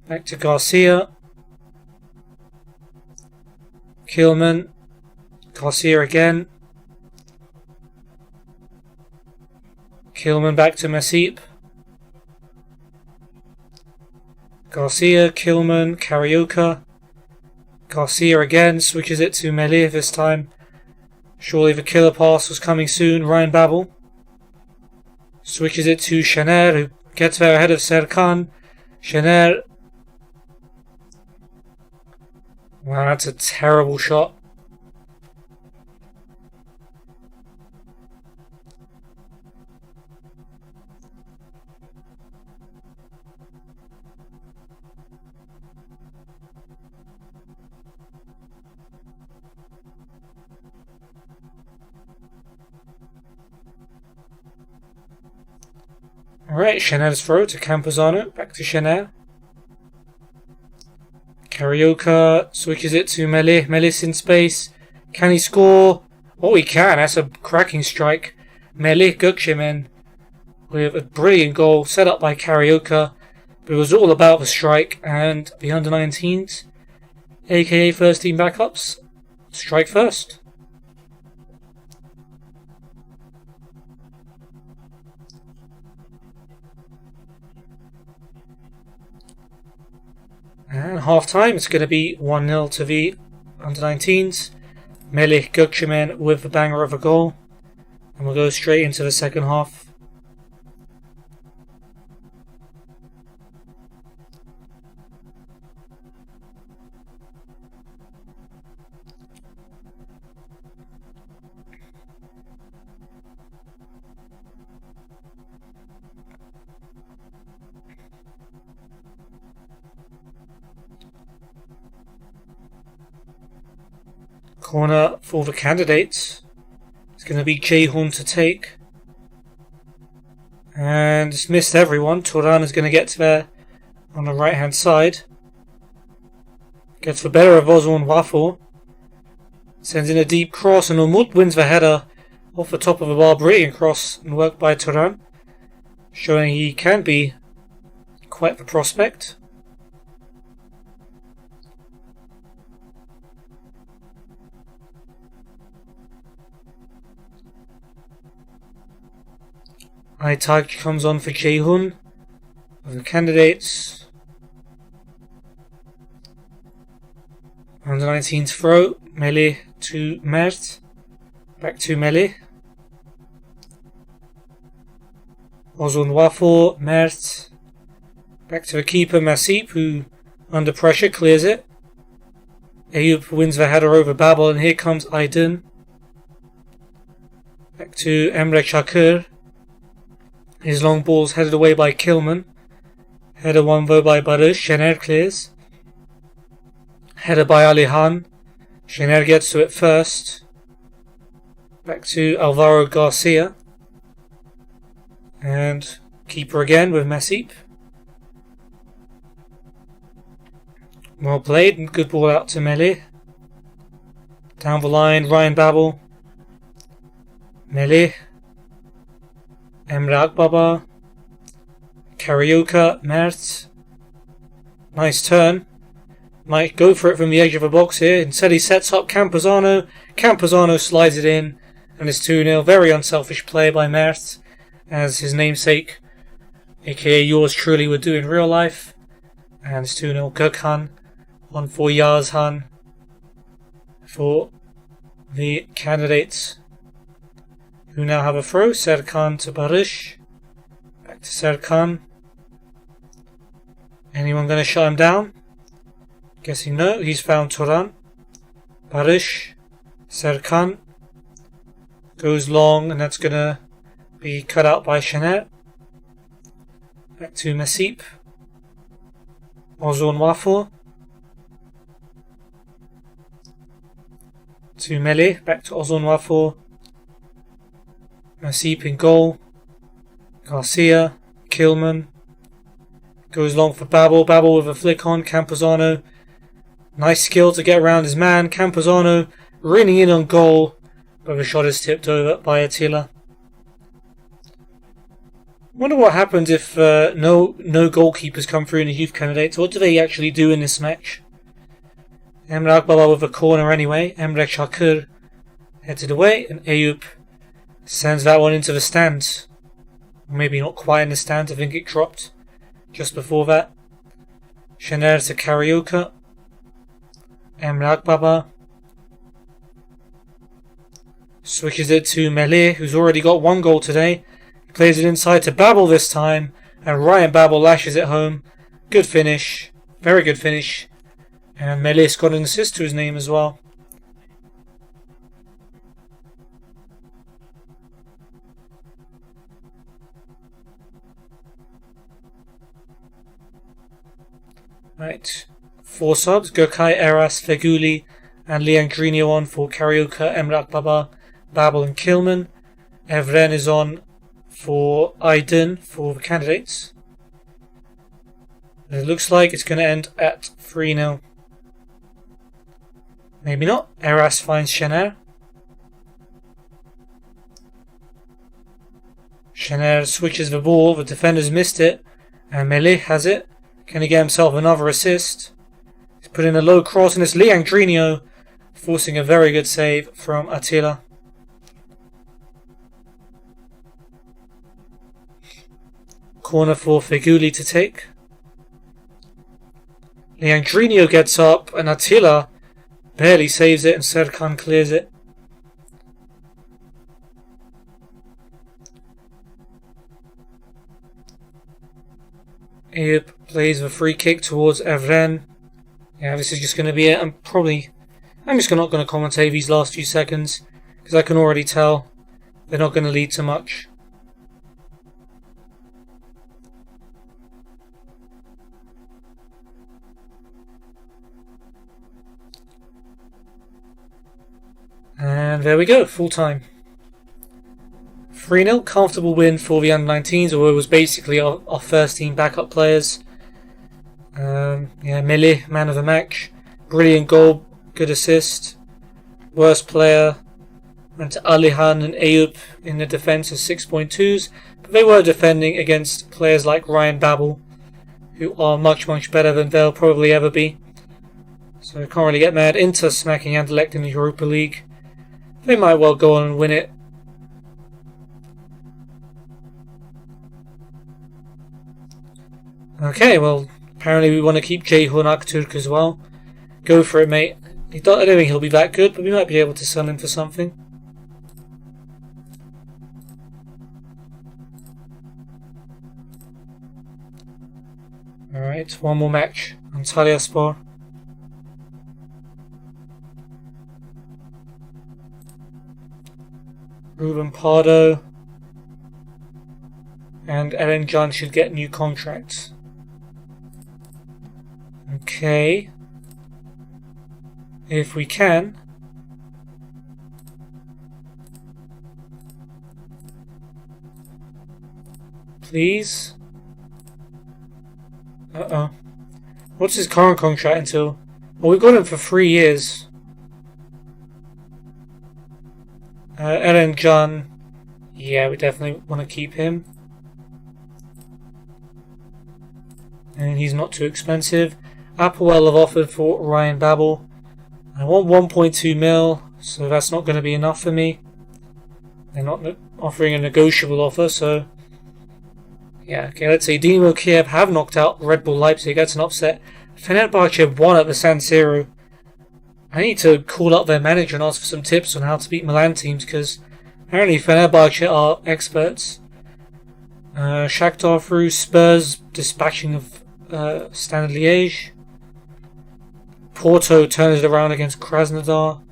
Back to Garcia. Kilman. Garcia again. Kilman back to Masip. Garcia, Kilman, Carioca. Garcia again, switches it to Melih this time. Surely the killer pass was coming soon. Ryan Babel. Switches it to Şener, who gets there ahead of Serkan. Şener. Wow, that's a terrible shot. Alright, Şener's throw to Campuzano. Back to Şener. Carioca switches it to Melih. Melih's in space. Can he score? Oh, he can. That's a cracking strike. Melih Gökçemen with a brilliant goal set up by Carioca. But it was all about the strike, and the under-19s, aka first team backups, strike first. And half time, it's going to be 1-0 to the under-19s. Melih Gökçemen with the banger of a goal. And we'll go straight into the second half. Corner for the candidates. It's going to be Ceyhun to take. And it's missed everyone. Turan is going to get to there on the right hand side. Gets the better of Ozon Wafor. Sends in a deep cross, and Umut wins the header off the top of a barbarian cross and worked by Turan, showing he can be quite the prospect. Aytaç comes on for Ceyhun of the candidates. Under 19's throw, Melih to Mert. Back to Melih. Ozon Wafor, Mert. Back to the keeper, Masip, who under pressure clears it. Eyüp wins the header over Babel, and here comes Aydın. Back to Emre Çakır. His long ball's headed away by Kilman. Header won though by Barış. Şener clears. Header by Alihan. Şener gets to it first. Back to Alvaro Garcia. And keeper again with Masip. Well played, and good ball out to Melih. Down the line, Ryan Babel. Melih. Emre Akbaba. Karayuka, Mert. Nice turn. Might go for it from the edge of the box here. Instead he sets up Campuzano. Campuzano slides it in. And it's 2-0. Very unselfish play by Mert, as his namesake, aka yours truly, would do in real life. And it's 2-0. Gökhan on for Yazhan for the candidates, who now have a throw. Serkan to Barış. Back to Serkan. Anyone going to shut him down? Guessing no. He's found Turan. Barış. Serkan. Goes long, and that's going to be cut out by Şener. Back to Masip. Ozon Wafor. To Melih. Back to Ozon Wafor. Masip in goal. Garcia. Kilman. Goes long for Babel. Babel with a flick on. Campuzano. Nice skill to get around his man. Campuzano running in on goal, but the shot is tipped over by Attila. Wonder what happens if no goalkeepers come through in the youth candidates. What do they actually do in this match? Emre Akbaba with a corner anyway. Emre Çakır heads it away, and Eyüp sends that one into the stands. Maybe not quite in the stands. I think it dropped just before that. Şener to Karayuka. Emre Akbaba switches it to Melih, who's already got one goal today. Plays it inside to Babel this time, and Ryan Babel lashes it home. Good finish. Very good finish. And Melih's got an assist to his name as well. Right. 4 subs. Gökay, Eras, Feguli, and Reinier on for Karayuka, Emre Akbaba, Babel and Kilman. Evren is on for Aydın for the candidates. It looks like it's going to end at 3-0. Maybe not. Eras finds Şener. Şener switches the ball. The defender's missed it. And Melih has it. Can he get himself another assist? He's put in a low cross, and it's Reinier forcing a very good save from Attila. Corner for Feguli to take. Reinier gets up, and Attila barely saves it, and Serkan clears it. Eyüp plays the free kick towards Evren. Yeah, this is just going to be it. I'm just not going to commentate these last few seconds, because I can already tell they're not going to lead to much. And there we go, full time. 3-0, comfortable win for the under-19s, although it was basically our first team backup players. Melih, man of the match. Brilliant goal, good assist. Worst player went to Alihan and Ayub in the defence as 6.2s, but they were defending against players like Ryan Babel, who are much better than they'll probably ever be. So I can't really get mad. Inter smacking Anderlecht in the Europa League. They might well go on and win it. Okay, well, apparently we want to keep Ceyhun Aktürk as well. Go for it, mate. I don't think he'll be that good, but we might be able to sell him for something. Alright, one more match. Antalyaspor. Ruben Pardo and Ellen Can should get new contracts. Okay. If we can. Please. Uh-oh. What's his current contract until? Well, we've got him for 3 years. Ellen Can. Yeah, we definitely want to keep him. And he's not too expensive. Applewell have offered for Ryan Babel. I want 1.2 mil, so that's not going to be enough for me. They're not offering a negotiable offer, so... Yeah, okay, let's see. Dinamo Kiev have knocked out Red Bull Leipzig. That's an upset. Fenerbahce won at the San Siro. I need to call up their manager and ask for some tips on how to beat Milan teams, because apparently Fenerbahce are experts. Shakhtar through, Spurs dispatching of Standard Liège. Porto turns it around against Krasnodar.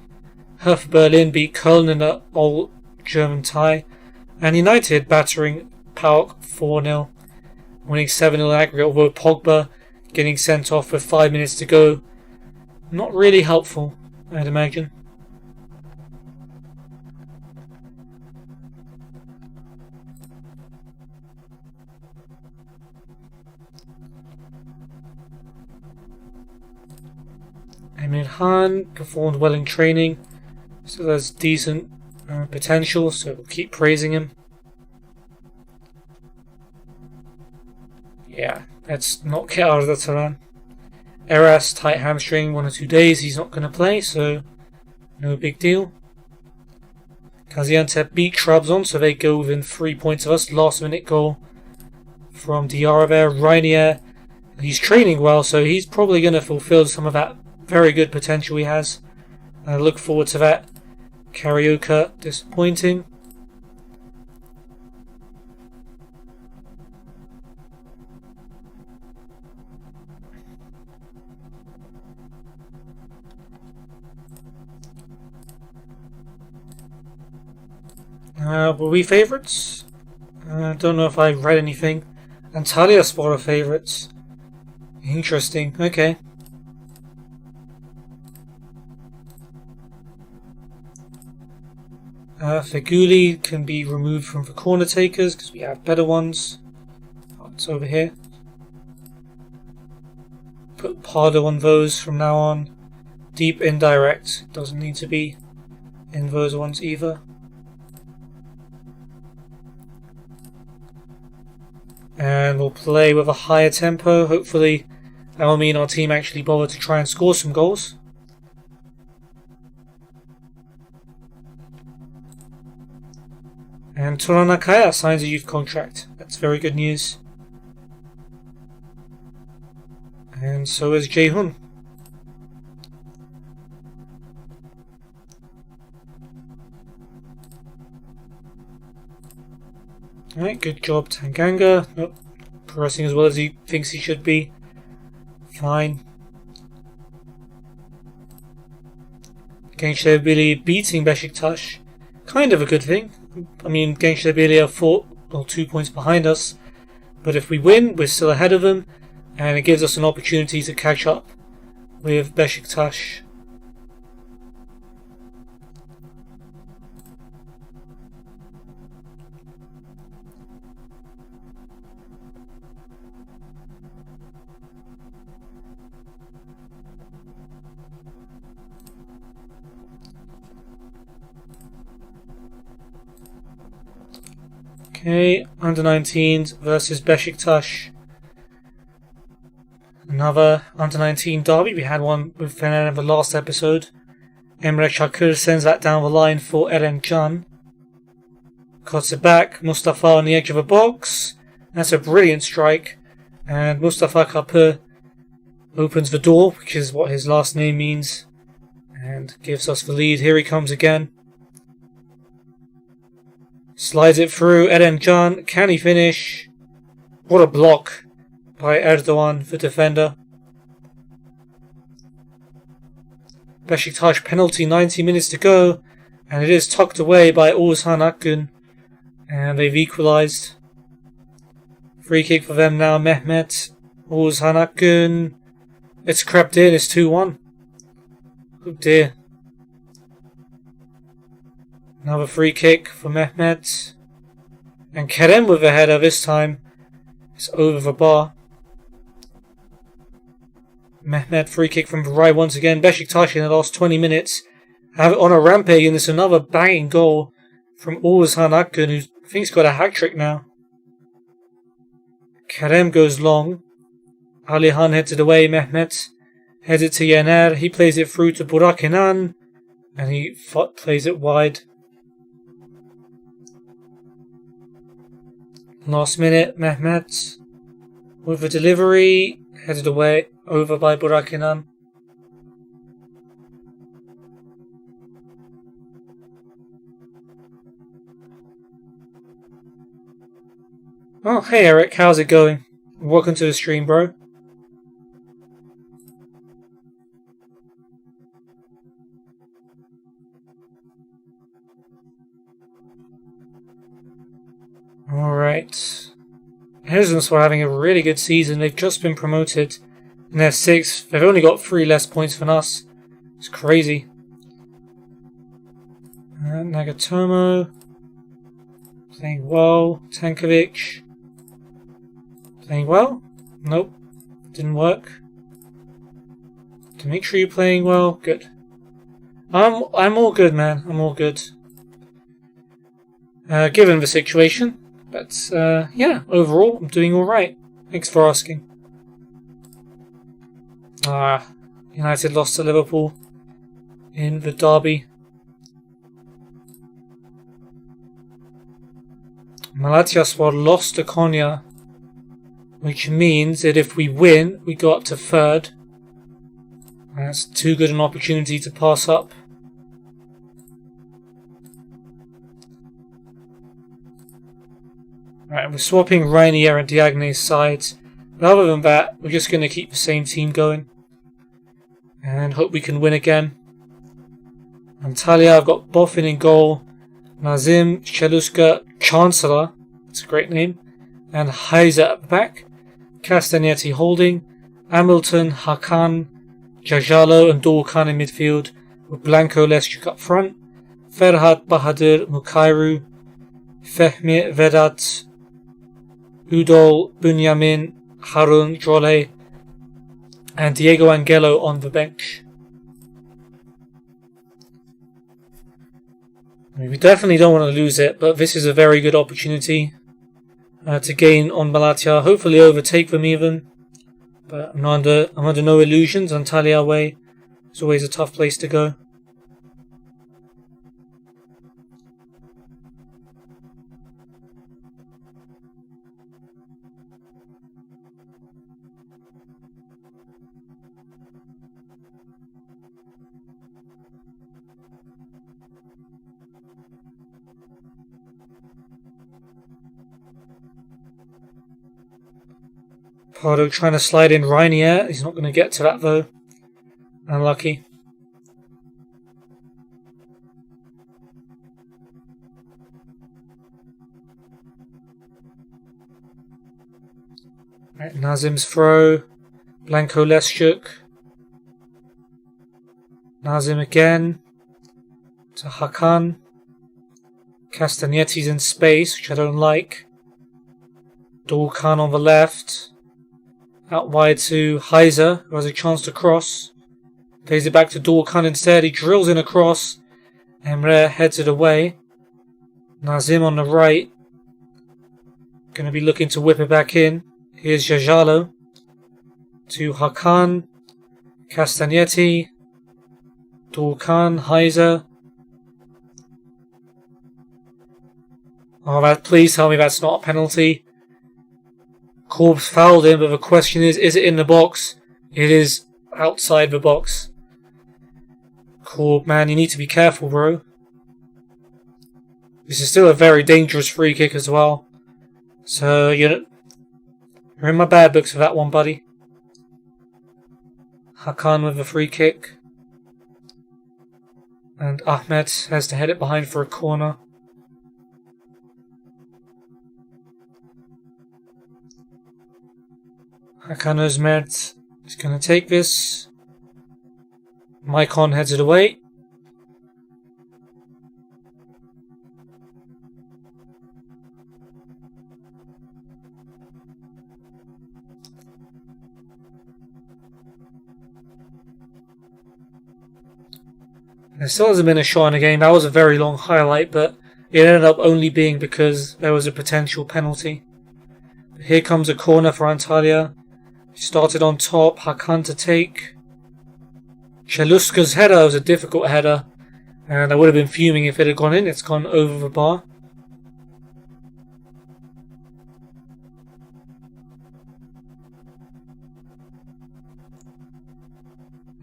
Hertha Berlin beat Köln in an old German tie. And United battering PAOK 4-0, winning 7-0 aggregate, although Pogba getting sent off with 5 minutes to go. Not really helpful, I'd imagine. Emir Han performed well in training, so there's decent potential, so we'll keep praising him. Yeah, let's not get out of the Taran. Eras, tight hamstring, 1 or 2 days, he's not going to play, so no big deal. Gaziantep beat Trabzon, so they go within 3 points of us. Last minute goal from Diarra there. Reinier, he's training well, so he's probably going to fulfill some of that very good potential he has. I look forward to that. Carioca, disappointing. Were we favourites? I don't know if I read anything. Antalyaspor are favourites. Interesting, okay. Feguli can be removed from the corner takers because we have better ones. Oh, it's over here. Put Pardo on those from now on. Deep indirect. Doesn't need to be in those ones either. And we'll play with a higher tempo. Hopefully that will mean our team actually bother to try and score some goals. And Toranakaya signs a youth contract. That's very good news. And so is Ceyhun. Alright, good job Tanganga. Nope. Progressing as well as he thinks he should be. Fine. Gençlerbirliği beating Beşiktaş. Kind of a good thing. I mean, Gençlerbirliği are 2 points behind us. But if we win, we're still ahead of them. And it gives us an opportunity to catch up with Beşiktaş. Okay, under 19s versus Beşiktaş. Another under 19 derby. We had one with Fener in the last episode. Emre Çakır sends that down the line for Eren Can. Cuts it back. Mustafa on the edge of the box. That's a brilliant strike. And Mustafa Kapı opens the door, which is what his last name means, and gives us the lead. Here he comes again. Slides it through. Eren Can. Can he finish? What a block by Erdoğan, the defender. Beşiktaş penalty, 90 minutes to go, and it is tucked away by Oğuzhan Akgün, and they've equalised. Free kick for them now, Mehmet. Oğuzhan Akgün. It's crept in, it's 2-1. Oh dear. Another free kick for Mehmet. And Kerem with a header this time. It's over the bar. Mehmet free kick from the right once again. Beşiktaş in the last 20 minutes have it on a rampage, and it's another banging goal from Oğuzhan Akgün, who I think he's got a hat-trick now. Kerem goes long. Alihan heads it away. Mehmet heads it to Reinier. He plays it through to Burak Inan, and he plays it wide. Last minute, Mehmet with the delivery, headed away, over by Burak Inan. Oh, hey Eric, how's it going? Welcome to the stream, bro. Alright. Hezmans were having a really good season. They've just been promoted in their 6th. They've only got 3 less points than us. It's crazy. Nagatomo playing well. Tankovic playing well. Nope, didn't work. Dimitri playing well. Good. I'm all good, man. I'm all good. Given the situation. But, yeah, overall, I'm doing alright. Thanks for asking. United lost to Liverpool in the derby. Malatyaspor lost to Konya, which means that if we win, we go up to 3rd. That's too good an opportunity to pass up. Right, we're swapping Reinier and Diagne's sides. But other than that, we're just going to keep the same team going. And hope we can win again. Antalya, I've got Boffin in goal. Nazim, Cheluska, Chancellor. That's a great name. And Heiser at the back. Castagnetti holding. Hamilton, Hakan, Jajalo and Doğukan in midfield. With Blanco Leszczuk up front. Ferhat, Bahadır, Mukairu. Fehmi, Vedat, Udol, Bunyamin, Harun, Jole, and Diego Angelo on the bench. I mean, we definitely don't want to lose it, but this is a very good opportunity to gain on Malatya. Hopefully overtake them even. But I'm under no illusions. Antalya away is always a tough place to go. Pardo trying to slide in Reinier. He's not going to get to that though. Unlucky. Right, Nazim's throw. Blanco Leszczuk. Nazim again. To Hakan. Castagnetti's in space, which I don't like. Doğukan on the left. Out wide to Heiser, who has a chance to cross. Plays it back to Doğukan instead. He drills in a cross. Emre heads it away. Nazim on the right. Going to be looking to whip it back in. Here's Jajalo to Hakan, Castagnetti, Dorkan, Heiser. Oh, please tell me that's not a penalty. Korb's fouled him, but the question is it in the box? It is outside the box. Korb, man, you need to be careful, bro. This is still a very dangerous free kick as well. So, you're in my bad books for that one, buddy. Hakan with a free kick. And Ahmed has to head it behind for a corner. Hakan Özmert is going to take this. Maicon heads it away. There still hasn't been a shot in the game. That was a very long highlight, but it ended up only being because there was a potential penalty. Here comes a corner for Antalya. Started on top. Hakan to take. Cheluska's header was a difficult header, and I would have been fuming if it had gone in. It's gone over the bar.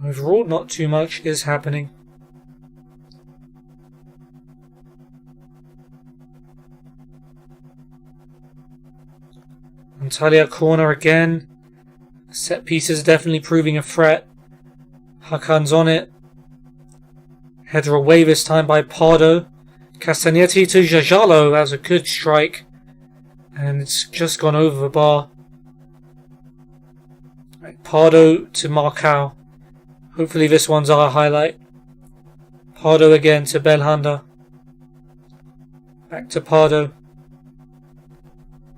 Overall, not too much is happening. Antalya corner again. Set pieces definitely proving a threat. Hakan's on it. Header away this time by Pardo. Castagnetti to Jajalo. That was a good strike. And it's just gone over the bar. Right, Pardo to Marcao. Hopefully this one's our highlight. Pardo again to Belhanda. Back to Pardo.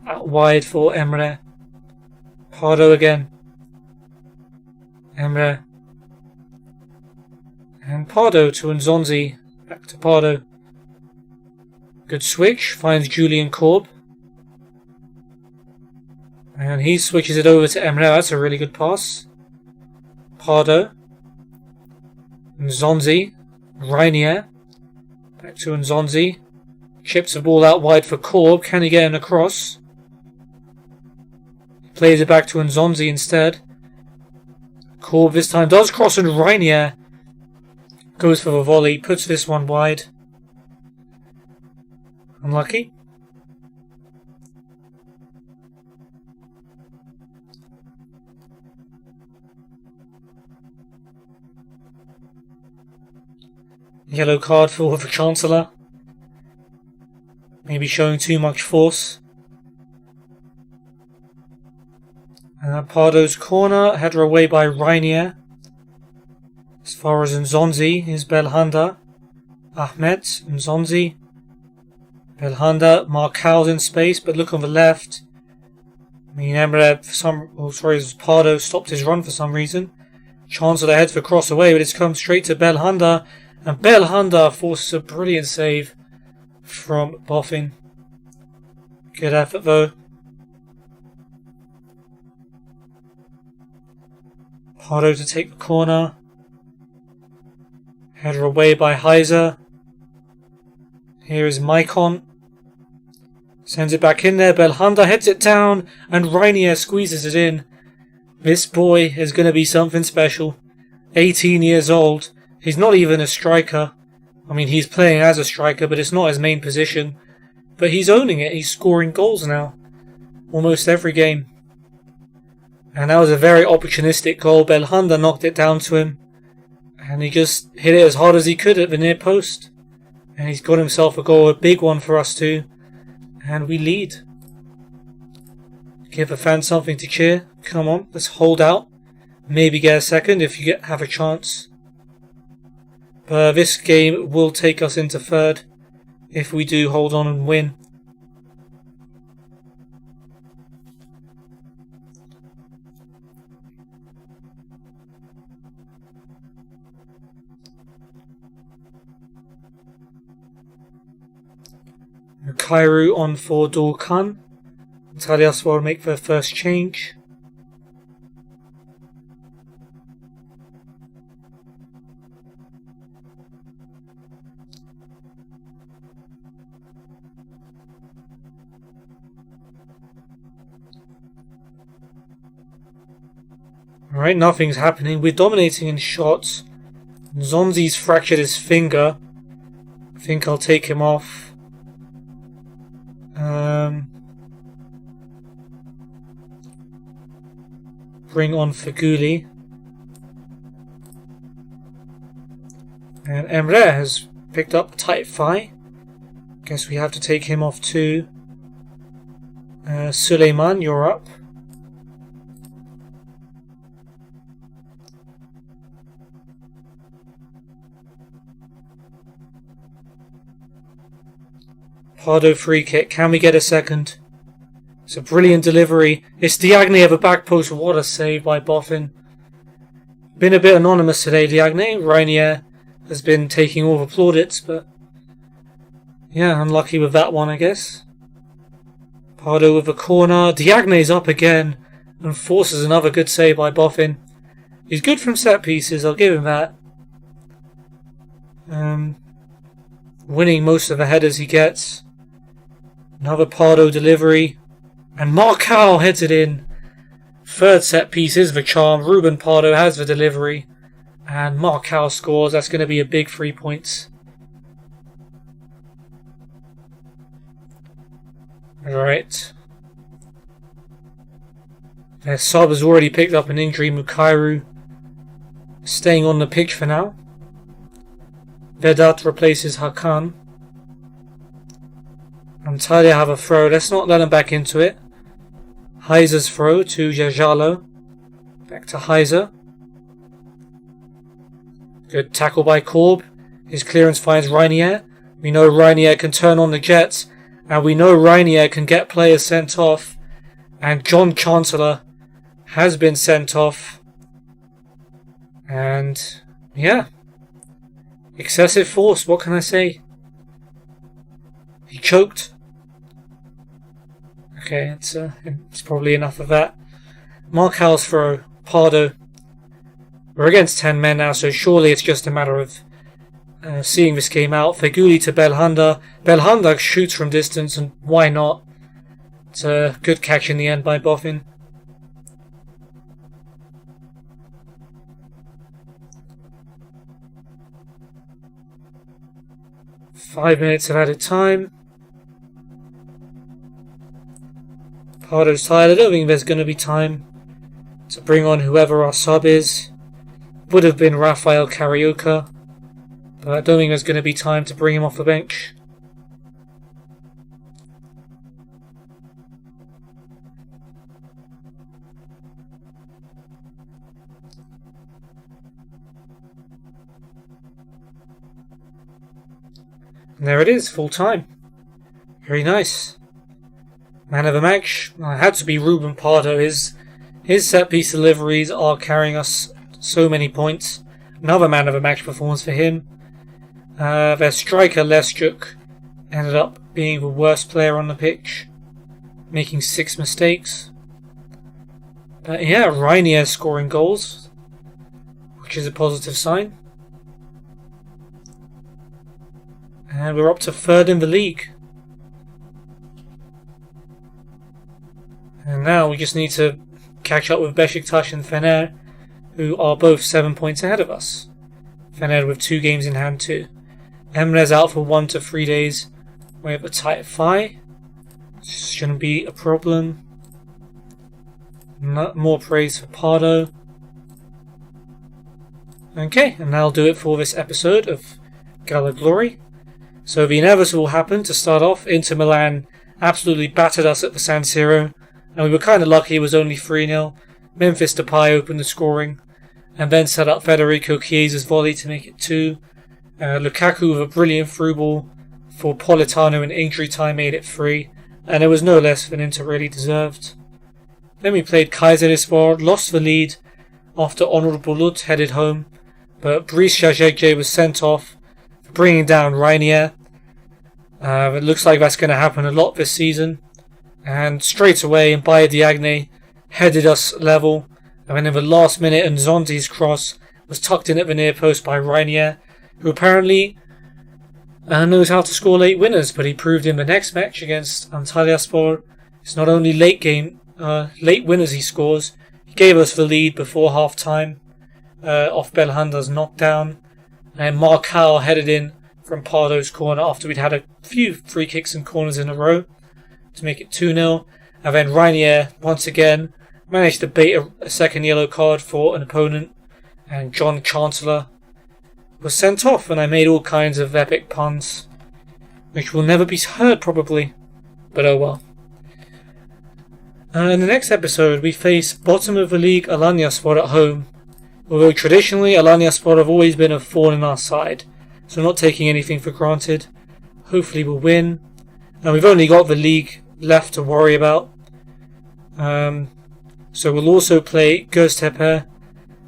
Out wide for Emre. Pardo again. Emre. And Pardo to Nzonzi. Back to Pardo. Good switch. Finds Julian Korb. And he switches it over to Emre. That's a really good pass. Pardo. Nzonzi. Reinier. Back to Nzonzi. Chips the ball out wide for Korb. Can he get him across? Plays it back to Nzonzi instead. Korb this time does cross, and Reinier goes for the volley. Puts this one wide. Unlucky. Yellow card for the Chancellor. Maybe showing too much force. Pardo's corner, header away by Reinier. As far as Nzonzi is Belhanda. Ahmed, Nzonzi. Belhanda, Marcau's in space, but look on the left. I mean, Emre, Pardo stopped his run for some reason. Chancellor heads for cross away, but it's come straight to Belhanda. And Belhanda forces a brilliant save from Boffin. Good effort though. Pardo to take the corner. Header away by Heiser. Here is Maicon. Sends it back in there. Belhanda heads it down. And Reinier squeezes it in. This boy is going to be something special. 18 years old. He's not even a striker. I mean, he's playing as a striker, but it's not his main position. But he's owning it. He's scoring goals now. Almost every game. And that was a very opportunistic goal. Belhanda knocked it down to him. And he just hit it as hard as he could at the near post. And he's got himself a goal, a big one for us too. And we lead. Give the fans something to cheer. Come on, let's hold out. Maybe get a second if you have a chance. But this game will take us into third if we do hold on and win. Cairo on for Dorkan. Antalyaspor will make their first change. Alright, nothing's happening. We're dominating in shots. Zonzi's fractured his finger. I think I'll take him off. Bring on Feguli. And Emre has picked up tight thigh. Guess we have to take him off too. Suleiman, you're up. Pardo free kick. Can we get a second? It's a brilliant delivery. It's Diagne of a back post. What a save by Boffin. Been a bit anonymous today, Diagne. Reinier has been taking all the plaudits, but yeah, unlucky with that one, I guess. Pardo with a corner. Diagne's up again and forces another good save by Boffin. He's good from set pieces, I'll give him that. Winning most of the headers he gets. Another Pardo delivery. And Marcao heads it in. Third set piece is the charm. Ruben Pardo has the delivery. And Marcao scores. That's going to be a big 3 points. Alright. Their sub has already picked up an injury. Mukairu staying on the pitch for now. Vedat replaces Hakan. Antalya have a throw. Let's not let him back into it. Heiser's throw to Jajalo. Back to Heiser. Good tackle by Korb. His clearance finds Reinier. We know Reinier can turn on the jets. And we know Reinier can get players sent off. And John Chancellor has been sent off. And yeah. Excessive force, what can I say? He choked. Okay, it's probably enough of that. Marcao's throw. Pardo. We're against 10 men now, so surely it's just a matter of seeing this game out. Feguli to Belhanda. Belhanda shoots from distance, and why not? It's a good catch in the end by Boffin. Five minutes of added time. Pardo's tired. I don't think there's going to be time to bring on whoever our sub is. Would have been Rafael Carioca, but I don't think there's going to be time to bring him off the bench. And there it is, full time. Very nice. Man of the match. Well, it had to be Ruben Pardo. His set piece deliveries are carrying us so many points. Another man of the match performance for him. Their striker Leschuk ended up being the worst player on the pitch, making 6 mistakes. But yeah, Reinier scoring goals, which is a positive sign. And we're up to 3rd in the league. And now we just need to catch up with Beşiktaş and Fener, who are both 7 points ahead of us. Fener with 2 games in hand too. Emre's out for 1 to 3 days. We have a tight thigh. Shouldn't be a problem. More praise for Pardo. Okay, and that'll do it for this episode of Gala Glory. So the inevitable happened to start off. Inter Milan absolutely battered us at the San Siro, and we were kind of lucky it was only 3-0. Memphis Depay opened the scoring, and then set up Federico Chiesa's volley to make it 2. Lukaku with a brilliant through ball for Politano in injury time made it 3, and it was no less than Inter really deserved. Then we played Kayserispor, lost the lead after Onur Bulut headed home, but Brice Jajegje was sent off for bringing down Reinier. It looks like that's going to happen a lot this season. and straight away Mbaya Diagne headed us level, and then in the last minute Nzonzi's cross was tucked in at the near post by Reinier, who apparently knows how to score late winners, but he proved in the next match against Antalyaspor it's not only late winners he scores. He gave us the lead before half time off Belhanda's knockdown, and Marcal headed in from Pardo's corner after we'd had a few free kicks and corners in a row to make it 2-0, and then Reinier once again managed to bait a second yellow card for an opponent, and John Chancellor was sent off, and I made all kinds of epic puns which will never be heard probably, but oh well. In the next episode we face bottom of the league Alanyaspor at home, although traditionally Alanyaspor have always been a thorn in our side, so not taking anything for granted. Hopefully we'll win, and we've only got the league left to worry about. So we'll also play Göztepe,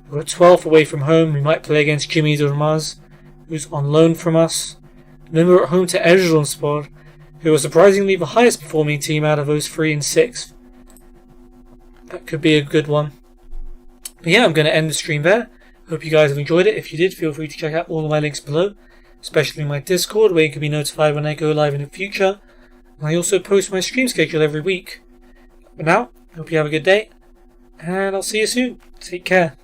who are 12th away from home. We might play against Jimmy Durmaz, who's on loan from us. And then we're at home to Erzurumspor, who are surprisingly the highest performing team out of those 3 and 6th. That could be a good one. But yeah, I'm going to end the stream there. Hope you guys have enjoyed it. If you did, feel free to check out all of my links below, especially my Discord, where you can be notified when I go live in the future. And I also post my stream schedule every week. But now, hope you have a good day, and I'll see you soon. Take care.